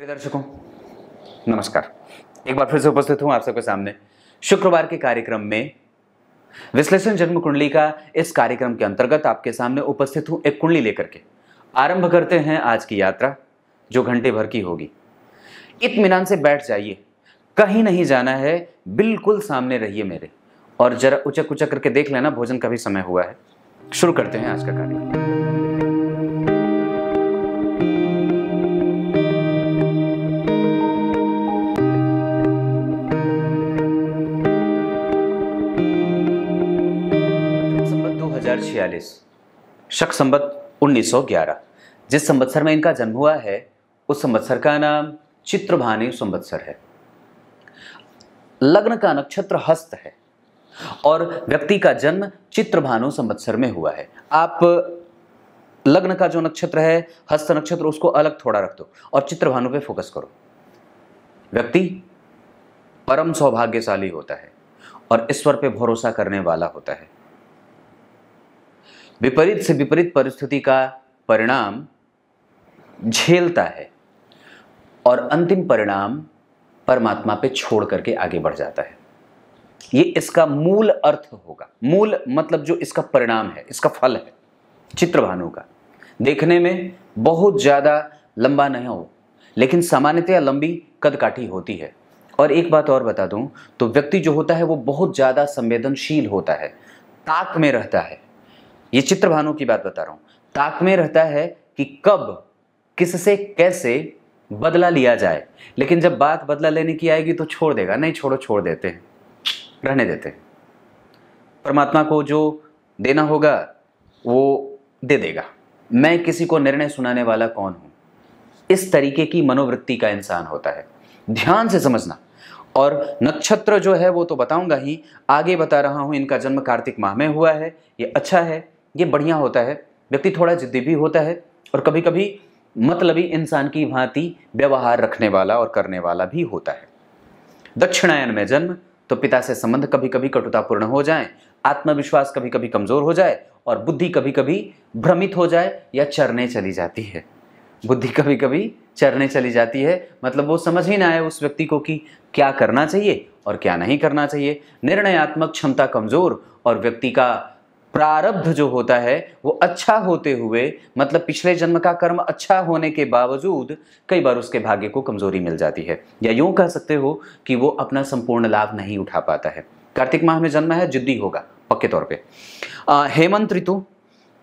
प्रिय दर्शकों, नमस्कार। एक बार फिर से उपस्थित हूं आप सबके सामने शुक्रवार के कार्यक्रम में। विश्लेषण जन्म कुंडली का इस कार्यक्रम के अंतर्गत आपके सामने उपस्थित हूं एक कुंडली लेकर के। आरंभ करते हैं आज की यात्रा, जो घंटे भर की होगी। इत्मीनान से बैठ जाइए, कहीं नहीं जाना है, बिल्कुल सामने रहिए मेरे, और जरा उचक उचक करके देख लेना भोजन का भी समय हुआ है। शुरू करते हैं आज का कार्यक्रम। संवत 2046, शक संवत 1911, जिस संवत्सर में इनका जन्म हुआ है उस संवत्सर का नाम चित्रभानु संवत्सर है। लग्न का नक्षत्र हस्त है और व्यक्ति का जन्म चित्रभानु संवत्सर में हुआ है। आप लग्न का जो नक्षत्र है हस्त नक्षत्र, उसको अलग थोड़ा रख दो और चित्रभानु पे फोकस करो। व्यक्ति परम सौभाग्यशाली होता है और ईश्वर पे भरोसा करने वाला होता है। विपरीत से विपरीत परिस्थिति का परिणाम झेलता है और अंतिम परिणाम परमात्मा पे छोड़ करके आगे बढ़ जाता है। ये इसका मूल अर्थ होगा। मूल मतलब जो इसका परिणाम है, इसका फल है चित्रभानु का। देखने में बहुत ज़्यादा लंबा नहीं हो, लेकिन सामान्यतया लंबी कदकाठी होती है। और एक बात और बता दूं तो व्यक्ति जो होता है वो बहुत ज़्यादा संवेदनशील होता है, ताक में रहता है। ये चित्रभानु की बात बता रहा हूँ। ताक में रहता है कि कब किससे कैसे बदला लिया जाए, लेकिन जब बात बदला लेने की आएगी तो छोड़ देगा। नहीं, छोड़ देते हैं, रहने देते हैं। परमात्मा को जो देना होगा वो दे देगा। मैं किसी को निर्णय सुनाने वाला कौन हूं, इस तरीके की मनोवृत्ति का इंसान होता है। ध्यान से समझना। और नक्षत्र जो है वो तो बताऊंगा ही, आगे बता रहा हूं। इनका जन्म कार्तिक माह में हुआ है। ये अच्छा है, ये बढ़िया होता है। व्यक्ति थोड़ा जिद्दी भी होता है और कभी कभी मतलबी इंसान की भांति व्यवहार रखने वाला और करने वाला भी होता है। दक्षिणायन में जन्म तो पिता से संबंध कभी कभी कटुतापूर्ण हो जाए, आत्मविश्वास कभी कभी कमजोर हो जाए और बुद्धि कभी कभी भ्रमित हो जाए या चरने चली जाती है। बुद्धि कभी कभी चरने चली जाती है, मतलब वो समझ ही ना आए उस व्यक्ति को कि क्या करना चाहिए और क्या नहीं करना चाहिए। निर्णयात्मक क्षमता कमजोर और व्यक्ति का प्रारब्ध जो होता है वो अच्छा होते हुए, मतलब पिछले जन्म का कर्म अच्छा होने के बावजूद कई बार उसके भाग्य को कमजोरी मिल जाती है, या यूं कह सकते हो कि वो अपना संपूर्ण लाभ नहीं उठा पाता है। कार्तिक माह में जन्म है, जिद्दी होगा पक्के तौर पे। हेमंत ऋतु,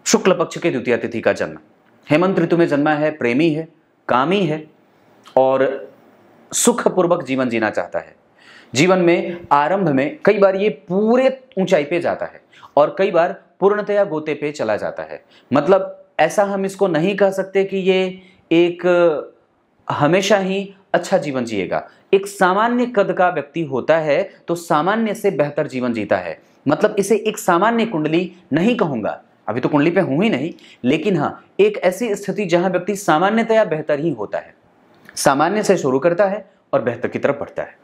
शुक्ल पक्ष के द्वितीय तिथि का जन्म। हेमंत ऋतु में जन्मा है, प्रेमी है, कामी है और सुखपूर्वक जीवन जीना चाहता है। जीवन में आरंभ में कई बार ये पूरे ऊंचाई पे जाता है और कई बार पूर्णतया गोते पे चला जाता है। मतलब ऐसा हम इसको नहीं कह सकते कि ये एक हमेशा ही अच्छा जीवन जिएगा। एक सामान्य कद का व्यक्ति होता है तो सामान्य से बेहतर जीवन जीता है। मतलब इसे एक सामान्य कुंडली नहीं कहूंगा, अभी तो कुंडली पे हूं ही नहीं, लेकिन हाँ एक ऐसी स्थिति जहां व्यक्ति सामान्यतया बेहतर ही होता है। सामान्य से शुरू करता है और बेहतर की तरफ बढ़ता है।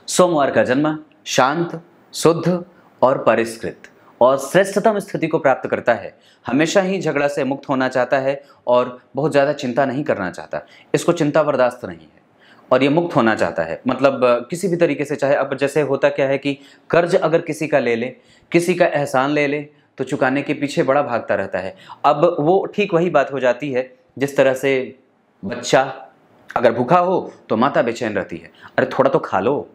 सोमवार का जन्म, शांत, शुद्ध और परिष्कृत और श्रेष्ठतम स्थिति को प्राप्त करता है। हमेशा ही झगड़ा से मुक्त होना चाहता है और बहुत ज़्यादा चिंता नहीं करना चाहता। इसको चिंता बर्दाश्त नहीं है और ये मुक्त होना चाहता है। मतलब किसी भी तरीके से, चाहे अब जैसे होता क्या है कि कर्ज अगर किसी का ले ले, किसी का एहसान ले ले तो चुकाने के पीछे बड़ा भागता रहता है। अब वो ठीक वही बात हो जाती है जिस तरह से बच्चा अगर भूखा हो तो माता बेचैन रहती है, अरे थोड़ा तो खा लो,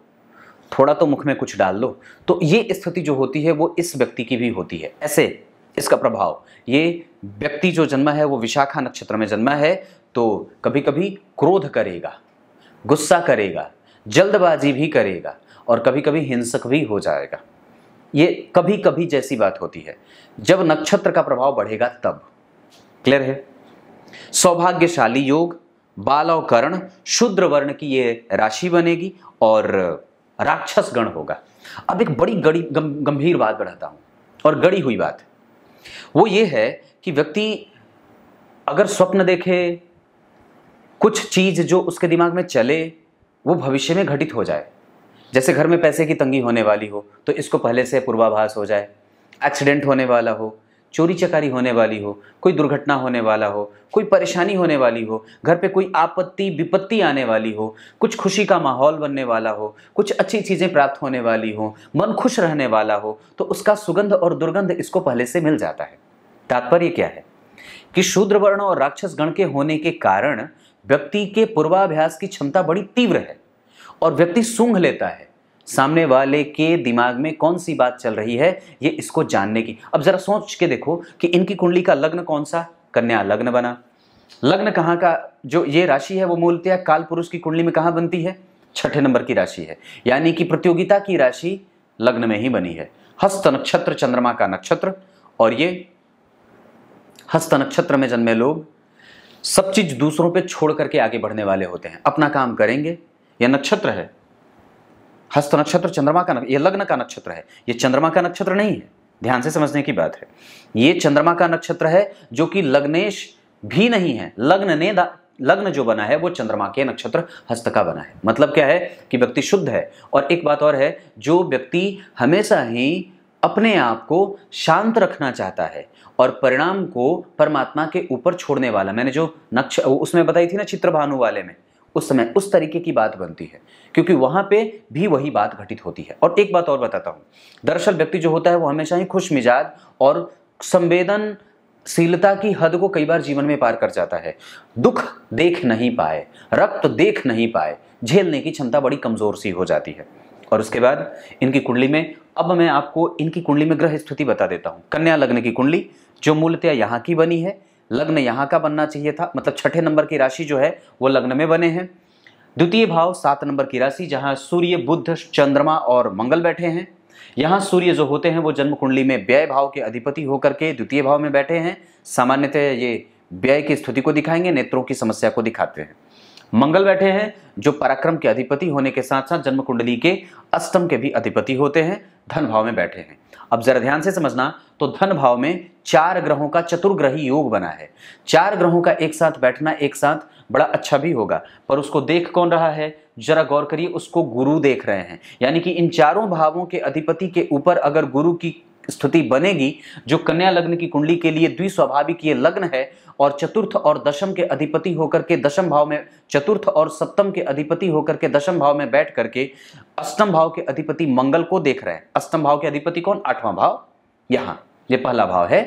थोड़ा तो मुख में कुछ डाल लो। तो ये स्थिति जो होती है वो इस व्यक्ति की भी होती है। ऐसे इसका प्रभाव, ये व्यक्ति जो जन्मा है वो विशाखा नक्षत्र में जन्मा है तो कभी कभी क्रोध करेगा, गुस्सा करेगा, जल्दबाजी भी करेगा और कभी कभी हिंसक भी हो जाएगा। ये कभी कभी जैसी बात होती है। जब नक्षत्र का प्रभाव बढ़ेगा तब। क्लियर है? सौभाग्यशाली योग, बालव कर्ण, शूद्र वर्ण की ये राशि बनेगी और राक्षस गण होगा। अब एक बड़ी गंभीर बात बढ़ाता हूं और गड़ी हुई बात, वो ये है कि व्यक्ति अगर स्वप्न देखे, कुछ चीज जो उसके दिमाग में चले वो भविष्य में घटित हो जाए। जैसे घर में पैसे की तंगी होने वाली हो तो इसको पहले से पूर्वाभास हो जाए, एक्सीडेंट होने वाला हो, चोरी चकारी होने वाली हो, कोई दुर्घटना होने वाला हो, कोई परेशानी होने वाली हो, घर पे कोई आपत्ति विपत्ति आने वाली हो, कुछ खुशी का माहौल बनने वाला हो, कुछ अच्छी चीज़ें प्राप्त होने वाली हो, मन खुश रहने वाला हो, तो उसका सुगंध और दुर्गंध इसको पहले से मिल जाता है। तात्पर्य क्या है कि शूद्र वर्ण और राक्षस गण के होने के कारण व्यक्ति के पूर्वाभ्यास की क्षमता बड़ी तीव्र है और व्यक्ति सूंघ लेता है सामने वाले के दिमाग में कौन सी बात चल रही है, ये इसको जानने की। अब जरा सोच के देखो कि इनकी कुंडली का लग्न कौन सा, कन्या लग्न बना। लग्न कहाँ का, जो ये राशि है वो मूलतः काल पुरुष की कुंडली में कहाँ बनती है, 6ठे नंबर की राशि है, यानी कि प्रतियोगिता की राशि लग्न में ही बनी है। हस्त नक्षत्र चंद्रमा का नक्षत्र, और ये हस्त नक्षत्र में जन्मे लोग सब चीज दूसरों पे छोड़ करके आगे बढ़ने वाले होते हैं, अपना काम करेंगे। यह नक्षत्र है हस्त नक्षत्र, चंद्रमा का ये लग्न का नक्षत्र है, ये चंद्रमा का नक्षत्र नहीं है, ध्यान से समझने की बात है। ये चंद्रमा का नक्षत्र है जो कि लग्नेश भी नहीं है, लग्न जो बना है वो चंद्रमा के नक्षत्र हस्त का बना है। मतलब क्या है कि व्यक्ति शुद्ध है। और एक बात और है, जो व्यक्ति हमेशा ही अपने आप को शांत रखना चाहता है और परिणाम को परमात्मा के ऊपर छोड़ने वाला, मैंने जो उसमें बताई थी ना चित्रभानु वाले में, उस समय उस तरीके की बात बनती है, क्योंकि वहां पे भी वही बात घटित होती है। और एक बात और बताता हूं, दरअसल व्यक्ति जो होता है वो हमेशा ही खुश मिजाज और संवेदनशीलता की हद को कई बार जीवन में पार कर जाता है। दुख देख नहीं पाए, रक्त देख नहीं पाए, झेलने की क्षमता बड़ी कमजोर सी हो जाती है। और उसके बाद इनकी कुंडली में, अब मैं आपको इनकी कुंडली में ग्रह स्थिति बता देता हूं। कन्या लग्न की कुंडली जो मूलतः यहाँ की बनी है, लग्न यहाँ का बनना चाहिए था, मतलब 6ठे नंबर की राशि जो है वो लग्न में बने हैं। द्वितीय भाव 7 नंबर की राशि, जहां सूर्य बुध चंद्रमा और मंगल बैठे हैं। यहाँ सूर्य जो होते हैं वो जन्म कुंडली में व्यय भाव के अधिपति होकर के द्वितीय भाव में बैठे हैं। सामान्यतः ये व्यय की स्थिति को दिखाएंगे, नेत्रों की समस्या को दिखाते हैं। मंगल बैठे हैं जो पराक्रम के अधिपति होने के साथ साथ जन्म कुंडली के अष्टम के भी अधिपति होते हैं, धन भाव में बैठे हैं। अब जरा ध्यान से समझना, तो धन भाव में 4 ग्रहों का चतुर्ग्रही योग बना है। 4 ग्रहों का एक साथ बैठना एक साथ बड़ा अच्छा भी होगा, पर उसको देख कौन रहा है, जरा गौर करिए, उसको गुरु देख रहे हैं। यानी कि इन चारों भावों के अधिपति के ऊपर अगर गुरु की स्थिति बनेगी, जो कन्या लग्न की कुंडली के लिए द्विस्वाभाविक ये लग्न है, और चतुर्थ और दशम के अधिपति होकर के दशम भाव में, चतुर्थ और सप्तम के अधिपति होकर के दशम भाव में बैठ करके अष्टम भाव के अधिपति मंगल को देख रहे हैं। अष्टम भाव के अधिपति कौन, 8वां भाव, यहां ये पहला भाव है,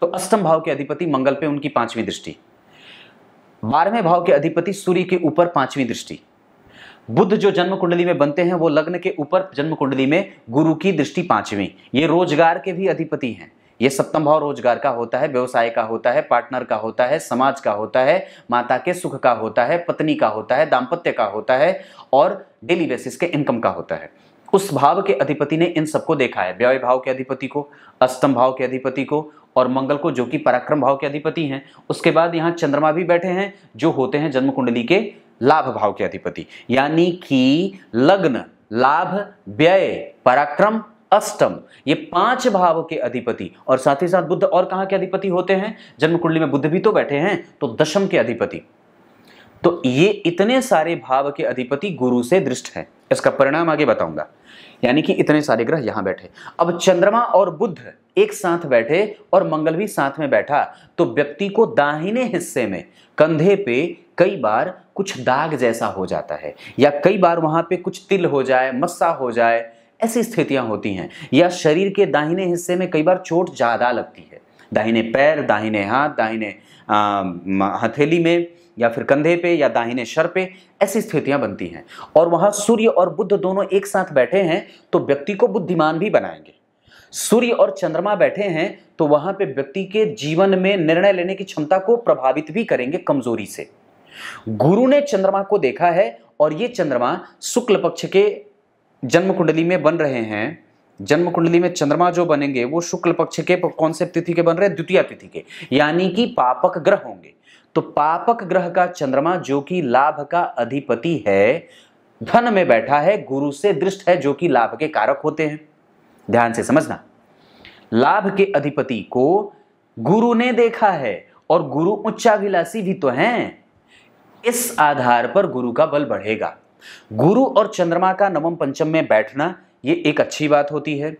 तो अष्टम भाव के अधिपति मंगल पे उनकी 5वीं दृष्टि, 12वें भाव के अधिपति सूर्य के ऊपर 5वीं दृष्टि, बुध जो जन्म कुंडली में बनते हैं वो लग्न के ऊपर जन्म कुंडली में गुरु की दृष्टि 5वीं। ये रोजगार के भी अधिपति हैं। ये सप्तम भाव रोजगार का होता है, व्यवसाय का होता है, पार्टनर का होता है, समाज का होता है, माता के सुख का होता है, पत्नी का होता है, दाम्पत्य का होता है, और डेली बेसिस के इनकम का होता है। उस भाव के अधिपति ने इन सबको देखा है, व्यय भाव के अधिपति को, अष्टम भाव के अधिपति को और मंगल को, जो कि पराक्रम भाव के अधिपति हैं। उसके बाद यहाँ चंद्रमा भी बैठे हैं जो होते हैं जन्म कुंडली के लाभ भाव के अधिपति। यानी कि लग्न, लाभ, व्यय, पराक्रम, अष्टम, ये 5 भाव के अधिपति, और साथ ही साथ बुध और कहां के अधिपति होते हैं, जन्म कुंडली में बुध भी तो बैठे हैं, तो दशम के अधिपति। तो ये इतने सारे भाव के अधिपति गुरु से दृष्ट हैं। इसका परिणाम आगे बताऊंगा। यानी कि इतने सारे ग्रह यहां बैठे। अब चंद्रमा और बुध एक साथ बैठे और मंगल भी साथ में बैठा, तो व्यक्ति को दाहिने हिस्से में कंधे पे कई बार कुछ दाग जैसा हो जाता है, या कई बार वहां पे कुछ तिल हो जाए, मस्सा हो जाए, ऐसी स्थितियां होती हैं। या शरीर के दाहिने हिस्से में कई बार चोट ज्यादा लगती है, दाहिने पैर, दाहिने हाथ, दाहिने हथेली में, या फिर कंधे पे, या दाहिने सर पे, ऐसी स्थितियां बनती हैं। और वहां सूर्य और बुध दोनों एक साथ बैठे हैं तो व्यक्ति को बुद्धिमान भी बनाएंगे। सूर्य और चंद्रमा बैठे हैं तो वहां पे व्यक्ति के जीवन में निर्णय लेने की क्षमता को प्रभावित भी करेंगे कमजोरी से। गुरु ने चंद्रमा को देखा है, और ये चंद्रमा शुक्ल पक्ष के जन्म कुंडली में बन रहे हैं। जन्म कुंडली में चंद्रमा जो बनेंगे वो शुक्ल पक्ष के कौन से तिथि के बन रहे हैं, द्वितीय तिथि के, यानी कि पापक ग्रह होंगे। तो पापक ग्रह का चंद्रमा जो कि लाभ का अधिपति है, धन में बैठा है, गुरु से दृष्ट है, जो कि लाभ के कारक होते हैं। ध्यान से समझना, लाभ के अधिपति को गुरु ने देखा है, और गुरु उच्चाभिलाषी भी तो हैं। इस आधार पर गुरु का बल बढ़ेगा। गुरु और चंद्रमा का नवम पंचम में बैठना ये एक अच्छी बात होती है।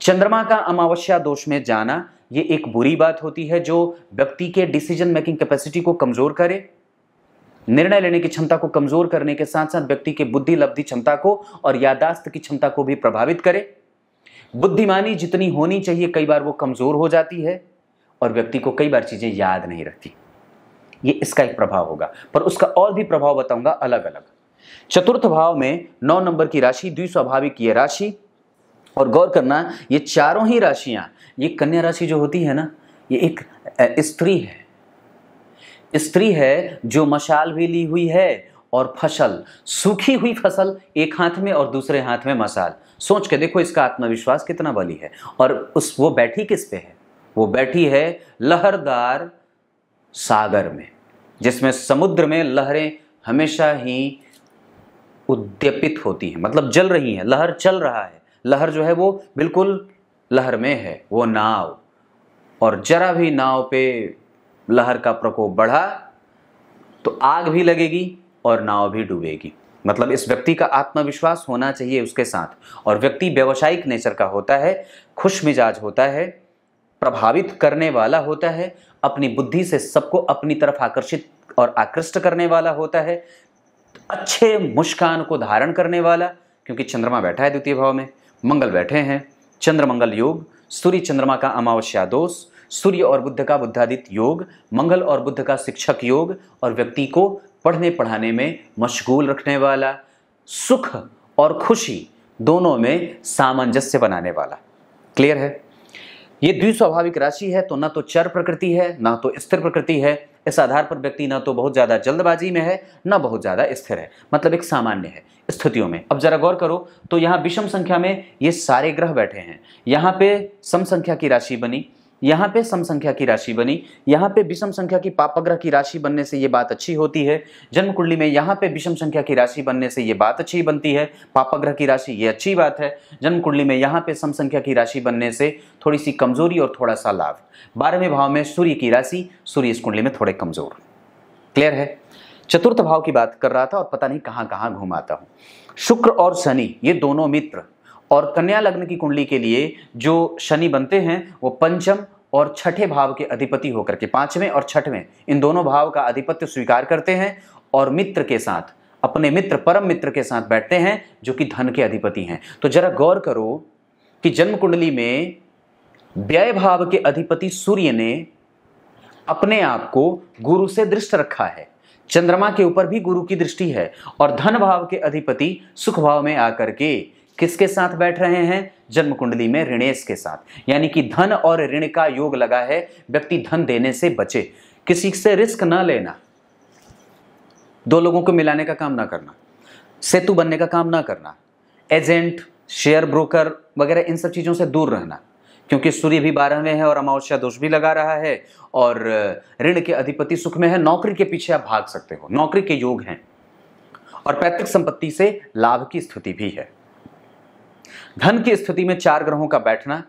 चंद्रमा का अमावस्या दोष में जाना ये एक बुरी बात होती है जो व्यक्ति के डिसीजन मेकिंग कैपेसिटी को कमजोर करे, निर्णय लेने की क्षमता को कमजोर करने के साथ साथ व्यक्ति के बुद्धि लब्धि क्षमता को और याददाश्त की क्षमता को भी प्रभावित करे। बुद्धिमानी जितनी होनी चाहिए कई बार वो कमजोर हो जाती है और व्यक्ति को कई बार चीजें याद नहीं रहती। ये इसका एक प्रभाव होगा, पर उसका और भी प्रभाव बताऊंगा अलग अलग। चतुर्थ भाव में 9 नंबर की राशि द्विस्वाभाविक ये राशि, और गौर करना ये चारों ही राशियां, ये कन्या राशि जो होती है ना, ये एक स्त्री है, स्त्री है जो मशाल भी ली हुई है और फसल, सूखी हुई फसल एक हाथ में और दूसरे हाथ में मशाल। सोच के देखो इसका आत्मविश्वास कितना बली है। और वो बैठी किस पे है? वो बैठी है लहरदार सागर में, जिसमें समुद्र में लहरें हमेशा ही उद्दीपित होती हैं, मतलब जल रही हैं, लहर चल रहा है। लहर जो है वो बिल्कुल लहर में है, वो नाव, और जरा भी नाव पे लहर का प्रकोप बढ़ा तो आग भी लगेगी और नाव भी डूबेगी। मतलब इस व्यक्ति का आत्मविश्वास होना चाहिए उसके साथ, और व्यक्ति व्यावसायिक नेचर का होता है, खुश मिजाज होता है, प्रभावित करने वाला होता है, अपनी बुद्धि से सबको अपनी तरफ आकर्षित और आकृष्ट करने वाला होता है, अच्छे मुस्कान को धारण करने वाला, क्योंकि चंद्रमा बैठा है द्वितीय भाव में, मंगल बैठे हैं, चंद्र मंगल योग, सूर्य चंद्रमा का अमावस्या दोष, सूर्य और बुध का बुधादित्य योग, मंगल और बुध का शिक्षक योग, और व्यक्ति को पढ़ने पढ़ाने में मशगूल रखने वाला, सुख और खुशी दोनों में सामंजस्य बनाने वाला। क्लियर है? ये द्विस्वाभाविक राशि है, तो ना तो चर प्रकृति है ना तो स्थिर प्रकृति है। इस आधार पर व्यक्ति ना तो बहुत ज्यादा जल्दबाजी में है ना बहुत ज्यादा स्थिर है, मतलब एक सामान्य है स्थितियों में। अब जरा गौर करो तो यहाँ विषम संख्या में ये सारे ग्रह बैठे हैं, यहाँ पे सम संख्या की राशि बनी, यहाँ पे सम संख्या की राशि बनी, यहाँ पे विषम संख्या की पापग्रह की राशि बनने से ये बात अच्छी होती है। जन्म कुंडली में यहाँ पे विषम संख्या की राशि बनने से ये बात अच्छी बनती है, पापग्रह की राशि, ये अच्छी बात है। जन्म कुंडली में यहाँ पे सम संख्या की राशि बनने से थोड़ी सी कमजोरी और थोड़ा सा लाभ। 12वें भाव में सूर्य की राशि, सूर्य इस कुंडली में थोड़े कमजोर। क्लियर है? चतुर्थ भाव की बात कर रहा था और पता नहीं कहाँ कहाँ घुमाता हूँ। शुक्र और शनि ये दोनों मित्र, और कन्या लग्न की कुंडली के लिए जो शनि बनते हैं वो पंचम और छठे भाव के अधिपति होकर के, 5वें और 6वें इन दोनों भाव का आधिपत्य स्वीकार करते हैं, और मित्र के साथ, अपने मित्र परम मित्र के साथ बैठते हैं जो कि धन के अधिपति हैं। तो जरा गौर करो कि जन्म कुंडली में व्यय भाव के अधिपति सूर्य ने अपने आप को गुरु से दृष्ट रखा है, चंद्रमा के ऊपर भी गुरु की दृष्टि है, और धन भाव के अधिपति सुख भाव में आकर के किसके साथ बैठ रहे हैं? जन्म कुंडली में ऋणेश के साथ, यानी कि धन और ऋण का योग लगा है। व्यक्ति धन देने से बचे, किसी से रिस्क ना लेना, दो लोगों को मिलाने का काम ना करना, सेतु बनने का काम ना करना, एजेंट, शेयर ब्रोकर वगैरह इन सब चीजों से दूर रहना, क्योंकि सूर्य भी 12वें है और अमावस्या दोष भी लगा रहा है, और ऋण के अधिपति सुख में है। नौकरी के पीछे आप भाग सकते हो, नौकरी के योग हैं, और पैतृक संपत्ति से लाभ की स्थिति भी है। धन की स्थिति में 4 ग्रहों का बैठना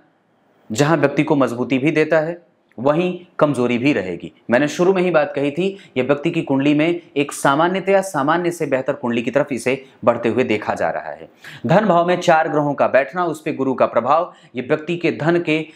जहां व्यक्ति को मजबूती भी देता है वहीं कमजोरी भी रहेगी। मैंने शुरू में ही बात कही थी, यह व्यक्ति की कुंडली में एक सामान्यतया सामान्य से बेहतर कुंडली की तरफ इसे बढ़ते हुए देखा जा रहा है। धन भाव में 4 ग्रहों का बैठना, उस पे गुरु का प्रभाव, ये व्यक्ति के धन के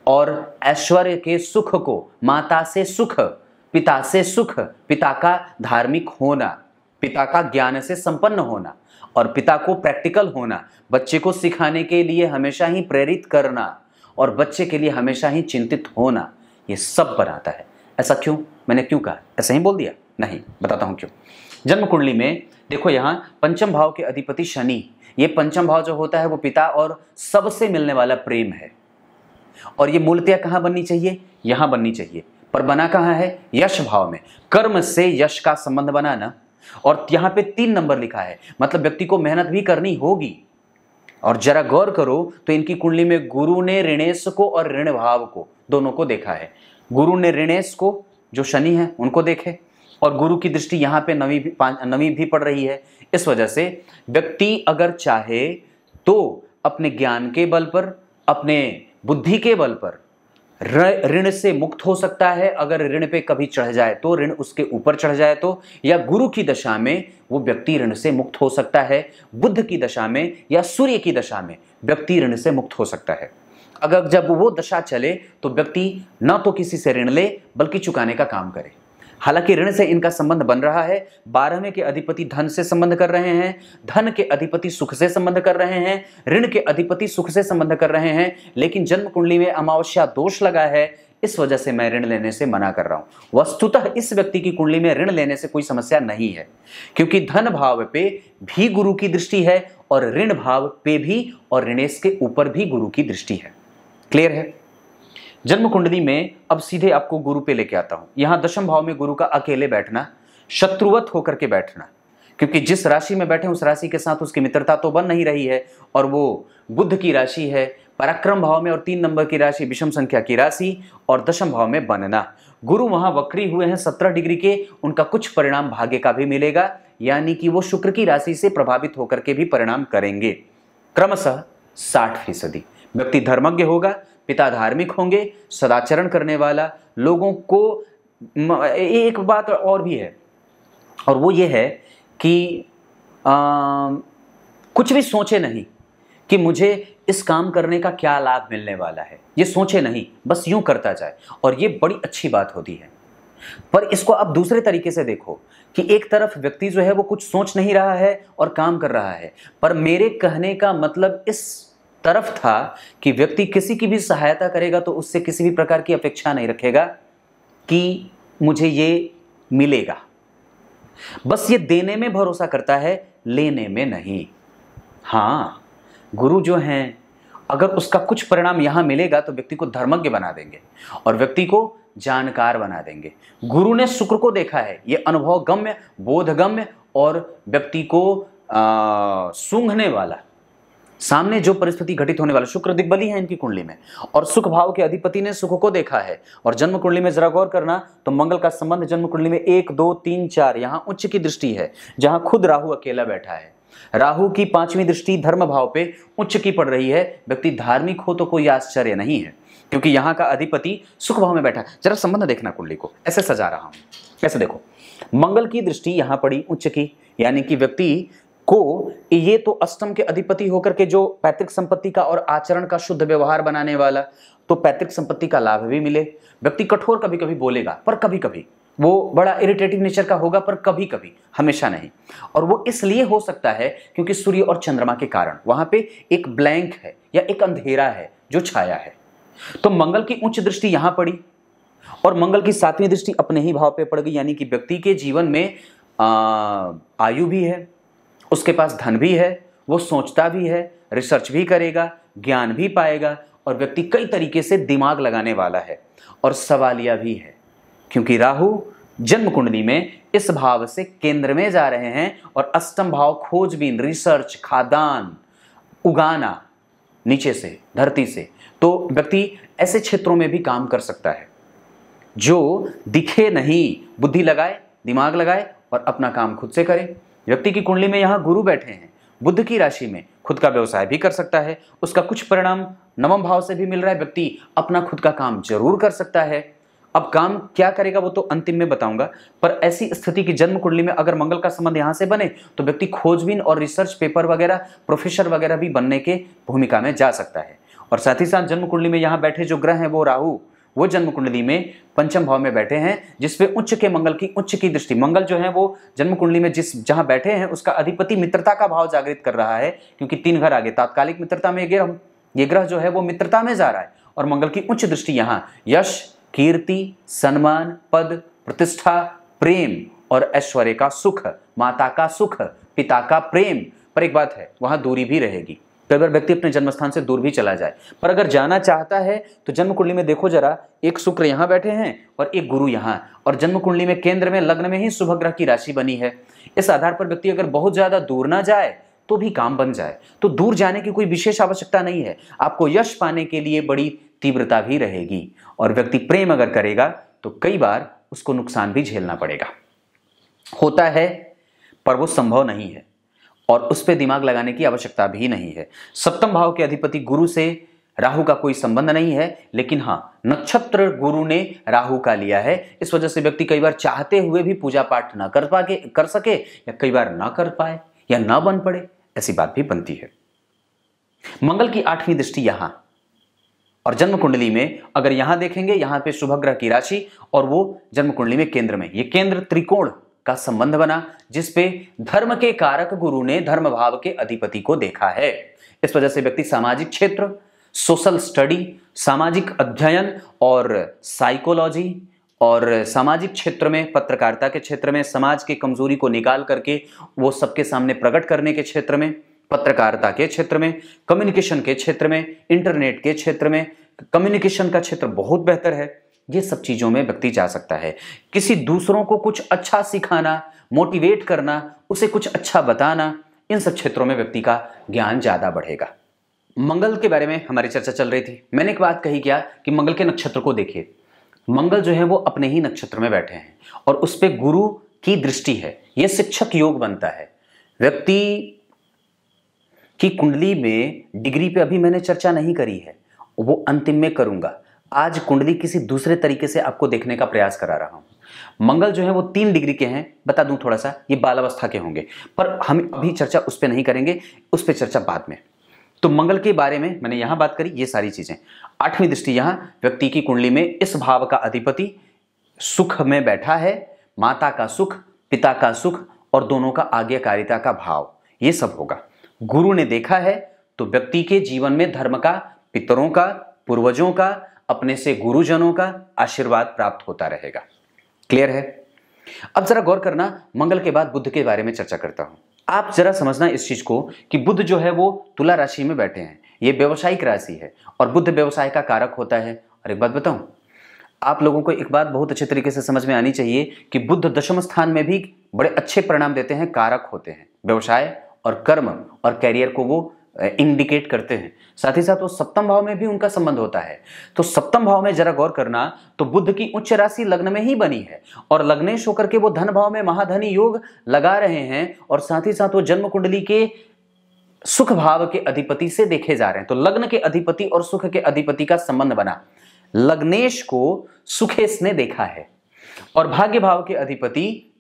और ऐश्वर्य के सुख को, माता से सुख, पिता से सुख, पिता का धार्मिक होना, पिता का ज्ञान से संपन्न होना, और पिता को प्रैक्टिकल होना, बच्चे को सिखाने के लिए हमेशा ही प्रेरित करना, और बच्चे के लिए हमेशा ही चिंतित होना, ये सब बनाता है। ऐसा क्यों? मैंने क्यों कहा? ऐसा ही बोल दिया? नहीं, बताता हूं क्यों। जन्म कुंडली में देखो यहाँ पंचम भाव के अधिपति शनि, ये पंचम भाव जो होता है वो पिता और सबसे मिलने वाला प्रेम है, और ये मूलतया कहाँ बननी चाहिए? यहाँ बननी चाहिए, पर बना कहाँ है? यश भाव में। कर्म से यश का संबंध बनाना, और यहाँ पे 3 नंबर लिखा है, मतलब व्यक्ति को मेहनत भी करनी होगी। और जरा गौर करो तो इनकी कुंडली में गुरु ने ऋणेश को और ऋण भाव को दोनों को देखा है। गुरु ने ऋणेश को, जो शनि है, उनको देखे, और गुरु की दृष्टि यहाँ पे नवी भी पड़ रही है। इस वजह से व्यक्ति अगर चाहे तो अपने ज्ञान के बल पर, अपने बुद्धि के बल पर ऋण से मुक्त हो सकता है। अगर ऋण पे कभी चढ़ जाए तो, ऋण उसके ऊपर चढ़ जाए तो, या गुरु की दशा में वो व्यक्ति ऋण से मुक्त हो सकता है। बुध की दशा में या सूर्य की दशा में व्यक्ति ऋण से मुक्त हो सकता है। अगर जब वो दशा चले तो व्यक्ति न तो किसी से ऋण ले बल्कि चुकाने का काम करे। हालांकि ऋण से इनका संबंध बन रहा है। 12वें के अधिपति धन से संबंध कर रहे हैं, धन के अधिपति सुख से संबंध कर रहे हैं, ऋण के अधिपति सुख से संबंध कर रहे हैं, लेकिन जन्म कुंडली में अमावस्या दोष लगा है, इस वजह से मैं ऋण लेने से मना कर रहा हूं। वस्तुतः इस व्यक्ति की कुंडली में ऋण लेने से कोई समस्या नहीं है, क्योंकि धन भाव पे भी गुरु की दृष्टि है और ऋण भाव पे भी और ऋणेश के ऊपर भी गुरु की दृष्टि है। क्लियर है? जन्म कुंडली में अब सीधे आपको गुरु पे लेके आता हूं। यहां दशम भाव में गुरु का अकेले बैठना, शत्रुवत होकर के बैठना, क्योंकि जिस राशि में बैठे उस राशि के साथ उसकी मित्रता तो बन नहीं रही है, और वो बुध की राशि है, पराक्रम भाव में, और 3 नंबर की राशि विषम संख्या की राशि, और दशम भाव में बनना। गुरु वहां वक्री हुए हैं 17 डिग्री के, उनका कुछ परिणाम भाग्य का भी मिलेगा, यानी कि वो शुक्र की राशि से प्रभावित होकर के भी परिणाम करेंगे। क्रमशः 60%। व्यक्ति धर्मज्ञ होगा, पिता धार्मिक होंगे, सदाचरण करने वाला, लोगों को एक बात और भी है, और वो ये है कि कुछ भी सोचे नहीं कि मुझे इस काम करने का क्या लाभ मिलने वाला है, ये सोचे नहीं, बस यूं करता जाए, और ये बड़ी अच्छी बात होती है। पर इसको अब दूसरे तरीके से देखो कि एक तरफ व्यक्ति जो है वो कुछ सोच नहीं रहा है और काम कर रहा है, पर मेरे कहने का मतलब इस तरफ था कि व्यक्ति किसी की भी सहायता करेगा तो उससे किसी भी प्रकार की अपेक्षा नहीं रखेगा कि मुझे ये मिलेगा, बस ये देने में भरोसा करता है, लेने में नहीं। हाँ, गुरु जो हैं, अगर उसका कुछ परिणाम यहां मिलेगा तो व्यक्ति को धर्मज्ञ बना देंगे और व्यक्ति को जानकार बना देंगे। गुरु ने शुक्र को देखा है, ये अनुभवगम्य, बोधगम्य और व्यक्ति को सूंघने वाला, सामने जो परिस्थिति घटित होने वाला, शुक्र दिग्बली है इनकी कुंडली में, और सुख भाव के अधिपति ने सुख को देखा है। और जन्म कुंडली में जरा गौर करना तो मंगल का संबंध जन्म कुंडली में 1, 2, 3, 4 यहां उच्च की दृष्टि है, जहां खुद राहु अकेला बैठा है। राहु की 5वीं दृष्टि धर्म भाव पे उच्च की पड़ रही है। व्यक्ति धार्मिक हो तो कोई आश्चर्य नहीं है, क्योंकि यहां का अधिपति सुख भाव में बैठा है। जरा संबंध देखना कुंडली को, ऐसे सजा रहा हूं, ऐसे देखो, मंगल की दृष्टि यहां पड़ी उच्च की, यानी कि व्यक्ति को ये तो अष्टम के अधिपति होकर के जो पैतृक संपत्ति का और आचरण का शुद्ध व्यवहार बनाने वाला, तो पैतृक संपत्ति का लाभ भी मिले। व्यक्ति कठोर कभी कभी बोलेगा, पर कभी कभी वो बड़ा इरिटेटिव नेचर का होगा, पर कभी कभी, हमेशा नहीं। और वो इसलिए हो सकता है क्योंकि सूर्य और चंद्रमा के कारण वहां पे एक ब्लैंक है या एक अंधेरा है जो छाया है। तो मंगल की उच्च दृष्टि यहां पड़ी और मंगल की 7वीं दृष्टि अपने ही भाव पे पड़ गई, यानी कि व्यक्ति के जीवन में आयु भी है, उसके पास धन भी है, वो सोचता भी है, रिसर्च भी करेगा, ज्ञान भी पाएगा, और व्यक्ति कई तरीके से दिमाग लगाने वाला है और सवालिया भी है, क्योंकि राहु जन्म कुंडली में इस भाव से केंद्र में जा रहे हैं और अष्टम भाव खोजबीन, रिसर्च, खादान, उगाना नीचे से, धरती से, तो व्यक्ति ऐसे क्षेत्रों में भी काम कर सकता है जो दिखे नहीं, बुद्धि लगाए, दिमाग लगाए और अपना काम खुद से करे। व्यक्ति की कुंडली में यहां गुरु बैठे हैं बुध की राशि में, खुद का व्यवसाय भी कर सकता है, उसका कुछ परिणाम नवम भाव से भी मिल रहा है, व्यक्ति अपना खुद का काम जरूर कर सकता है। अब काम क्या करेगा वो तो अंतिम में बताऊंगा, पर ऐसी स्थिति की जन्म कुंडली में अगर मंगल का संबंध यहां से बने तो व्यक्ति खोजबीन और रिसर्च पेपर वगैरह, प्रोफेसर वगैरह भी बनने के भूमिका में जा सकता है। और साथ ही साथ जन्म कुंडली में यहां बैठे जो ग्रह हैं वो राहु, वो जन्म कुंडली में पंचम भाव में बैठे हैं, जिसपे उच्च के मंगल की उच्च की दृष्टि, मंगल जो है वो जन्म कुंडली में जहां बैठे हैं उसका अधिपति मित्रता का भाव जागृत कर रहा है, क्योंकि 3 घर आगे तात्कालिक मित्रता में ये ग्रह जो है वो मित्रता में जा रहा है। और मंगल की उच्च दृष्टि यहां यश, कीर्ति, सम्मान, पद, प्रतिष्ठा, प्रेम और ऐश्वर्य का सुख, माता का सुख, पिता का प्रेम। पर एक बात है, वहां दूरी भी रहेगी, कई बार व्यक्ति अपने जन्मस्थान से दूर भी चला जाए, पर अगर जाना चाहता है तो जन्म कुंडली में देखो जरा, एक शुक्र यहां बैठे हैं और एक गुरु यहां, और जन्म कुंडली में केंद्र में लग्न में ही शुभ ग्रह की राशि बनी है। इस आधार पर व्यक्ति अगर बहुत ज्यादा दूर ना जाए तो भी काम बन जाए। तो दूर जाने की कोई विशेष आवश्यकता नहीं है, आपको यश पाने के लिए बड़ी तीव्रता भी रहेगी। और व्यक्ति प्रेम अगर करेगा तो कई बार उसको नुकसान भी झेलना पड़ेगा, होता है, पर वो संभव नहीं है और उस पर दिमाग लगाने की आवश्यकता भी नहीं है। सप्तम भाव के अधिपति गुरु से राहु का कोई संबंध नहीं है, लेकिन हाँ, नक्षत्र गुरु ने राहु का लिया है। इस वजह से व्यक्ति कई बार चाहते हुए भी पूजा पाठ ना कर सके, या कई बार ना कर पाए या ना बन पड़े, ऐसी बात भी बनती है। मंगल की 8वीं दृष्टि यहां, और जन्म कुंडली में अगर यहां देखेंगे, यहां पे शुभ ग्रह की राशि और वो जन्म कुंडली में केंद्र में, ये केंद्र त्रिकोण का संबंध बना, जिसपे धर्म के कारक गुरु ने धर्म भाव के अधिपति को देखा है। इस वजह से व्यक्ति सामाजिक क्षेत्र, सोशल स्टडी, सामाजिक अध्ययन और साइकोलॉजी और सामाजिक क्षेत्र में, पत्रकारिता के क्षेत्र में, समाज की कमजोरी को निकाल करके वो सबके सामने प्रकट करने के क्षेत्र में, पत्रकारिता के क्षेत्र में, कम्युनिकेशन के क्षेत्र में, इंटरनेट के क्षेत्र में, कम्युनिकेशन का क्षेत्र बहुत बेहतर है। ये सब चीजों में व्यक्ति जा सकता है। किसी दूसरों को कुछ अच्छा सिखाना, मोटिवेट करना, उसे कुछ अच्छा बताना, इन सब क्षेत्रों में व्यक्ति का ज्ञान ज्यादा बढ़ेगा। मंगल के बारे में हमारी चर्चा चल रही थी। मैंने एक बात कही क्या कि मंगल के नक्षत्र को देखिए। मंगल जो है वो अपने ही नक्षत्र में बैठे हैं और उस पे गुरु की दृष्टि है। यह शिक्षक योग बनता है। व्यक्ति की कुंडली में डिग्री पे अभी मैंने चर्चा नहीं करी है, वो अंतिम में करूंगा। आज कुंडली किसी दूसरे तरीके से आपको देखने का प्रयास करा रहा हूं। मंगल जो है वो 3 डिग्री के हैं, बता दूं थोड़ा सा, ये बालावस्था के होंगे, पर हम अभी चर्चा उस पर नहीं करेंगे, उस पर चर्चा बाद में। तो मंगल के बारे में मैंने यहां बात करी, ये सारी चीजें। 8वीं दृष्टि यहां व्यक्ति की कुंडली में इस भाव का अधिपति सुख में बैठा है, माता का सुख, पिता का सुख और दोनों का आज्ञाकारिता का भाव, ये सब होगा। गुरु ने देखा है तो व्यक्ति के जीवन में धर्म का, पितरों का, पूर्वजों का, अपने से गुरुजनों का आशीर्वाद प्राप्त होता रहेगा। क्लियर है? अब जरा गौर करना, मंगल के बाद बुध के बारे में चर्चा करता हूं। आप जरा समझना इस चीज को कि बुध जो है वो तुला राशि में बैठे हैं। ये व्यवसायिक राशि है और बुध व्यवसाय का कारक होता है। और एक बात बताऊं, आप लोगों को एक बात बहुत अच्छे तरीके से समझ में आनी चाहिए कि बुध दशम स्थान में भी बड़े अच्छे परिणाम देते हैं, कारक होते हैं। व्यवसाय और कर्म और कैरियर को वो इंडिकेट करते हैं। साथ ही साथ वो सप्तम भाव में भी उनका संबंध होता है। तो सप्तम भाव में जरा गौर करना, तो बुध की उच्च राशि लग्न में ही बनी है और लग्नेश होकर के वो धन भाव में महाधनी योग लगा रहे हैं और साथ ही साथ वो जन्म कुंडली के सुख भाव के अधिपति से देखे जा रहे हैं। तो लग्न के अधिपति और सुख के अधिपति का संबंध बना। लग्नेश को सुखेश ने देखा है और भाग्य भाव के अधिपति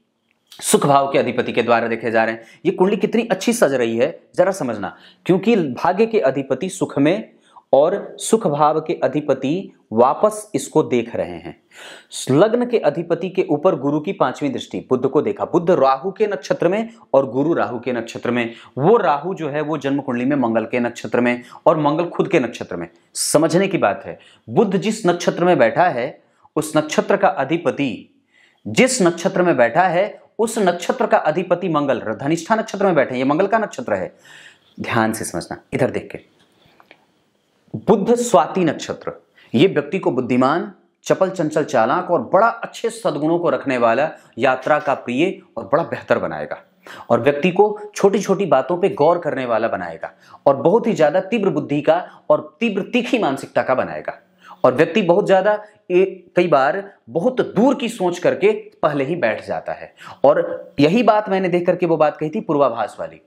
सुख भाव के अधिपति के द्वारा देखे जा रहे हैं। ये कुंडली कितनी अच्छी सज रही है जरा समझना, क्योंकि भाग्य के अधिपति सुख में और सुख भाव के अधिपति वापस इसको देख रहे हैं। लग्न के अधिपति के ऊपर गुरु की 5वीं दृष्टि बुध को देखा। बुध राहु के नक्षत्र में और गुरु राहु के नक्षत्र में। वो राहु जो है वो जन्म कुंडली में मंगल के नक्षत्र में और मंगल खुद के नक्षत्र में। समझने की बात है, बुध जिस नक्षत्र में बैठा है उस नक्षत्र का अधिपति जिस नक्षत्र में बैठा है उस नक्षत्र का अधिपति मंगल धनिष्ठा नक्षत्र में बैठे, ये मंगल का नक्षत्र है। ध्यान से समझना, इधर देख के। बुध स्वाति नक्षत्र, ये व्यक्ति को बुद्धिमान, चपल चंचल चालाक और बड़ा अच्छे सद्गुणों को रखने वाला, यात्रा का प्रिय और बड़ा बेहतर बनाएगा और व्यक्ति को छोटी छोटी बातों पे गौर करने वाला बनाएगा और बहुत ही ज्यादा तीव्र बुद्धि का और तीव्र तीखी मानसिकता का बनाएगा। और व्यक्ति बहुत ज्यादा कई बार बहुत दूर की सोच करके पहले ही बैठ जाता है। और यही बात मैंने देख करके वो बात कही थी पूर्वाभास वाली,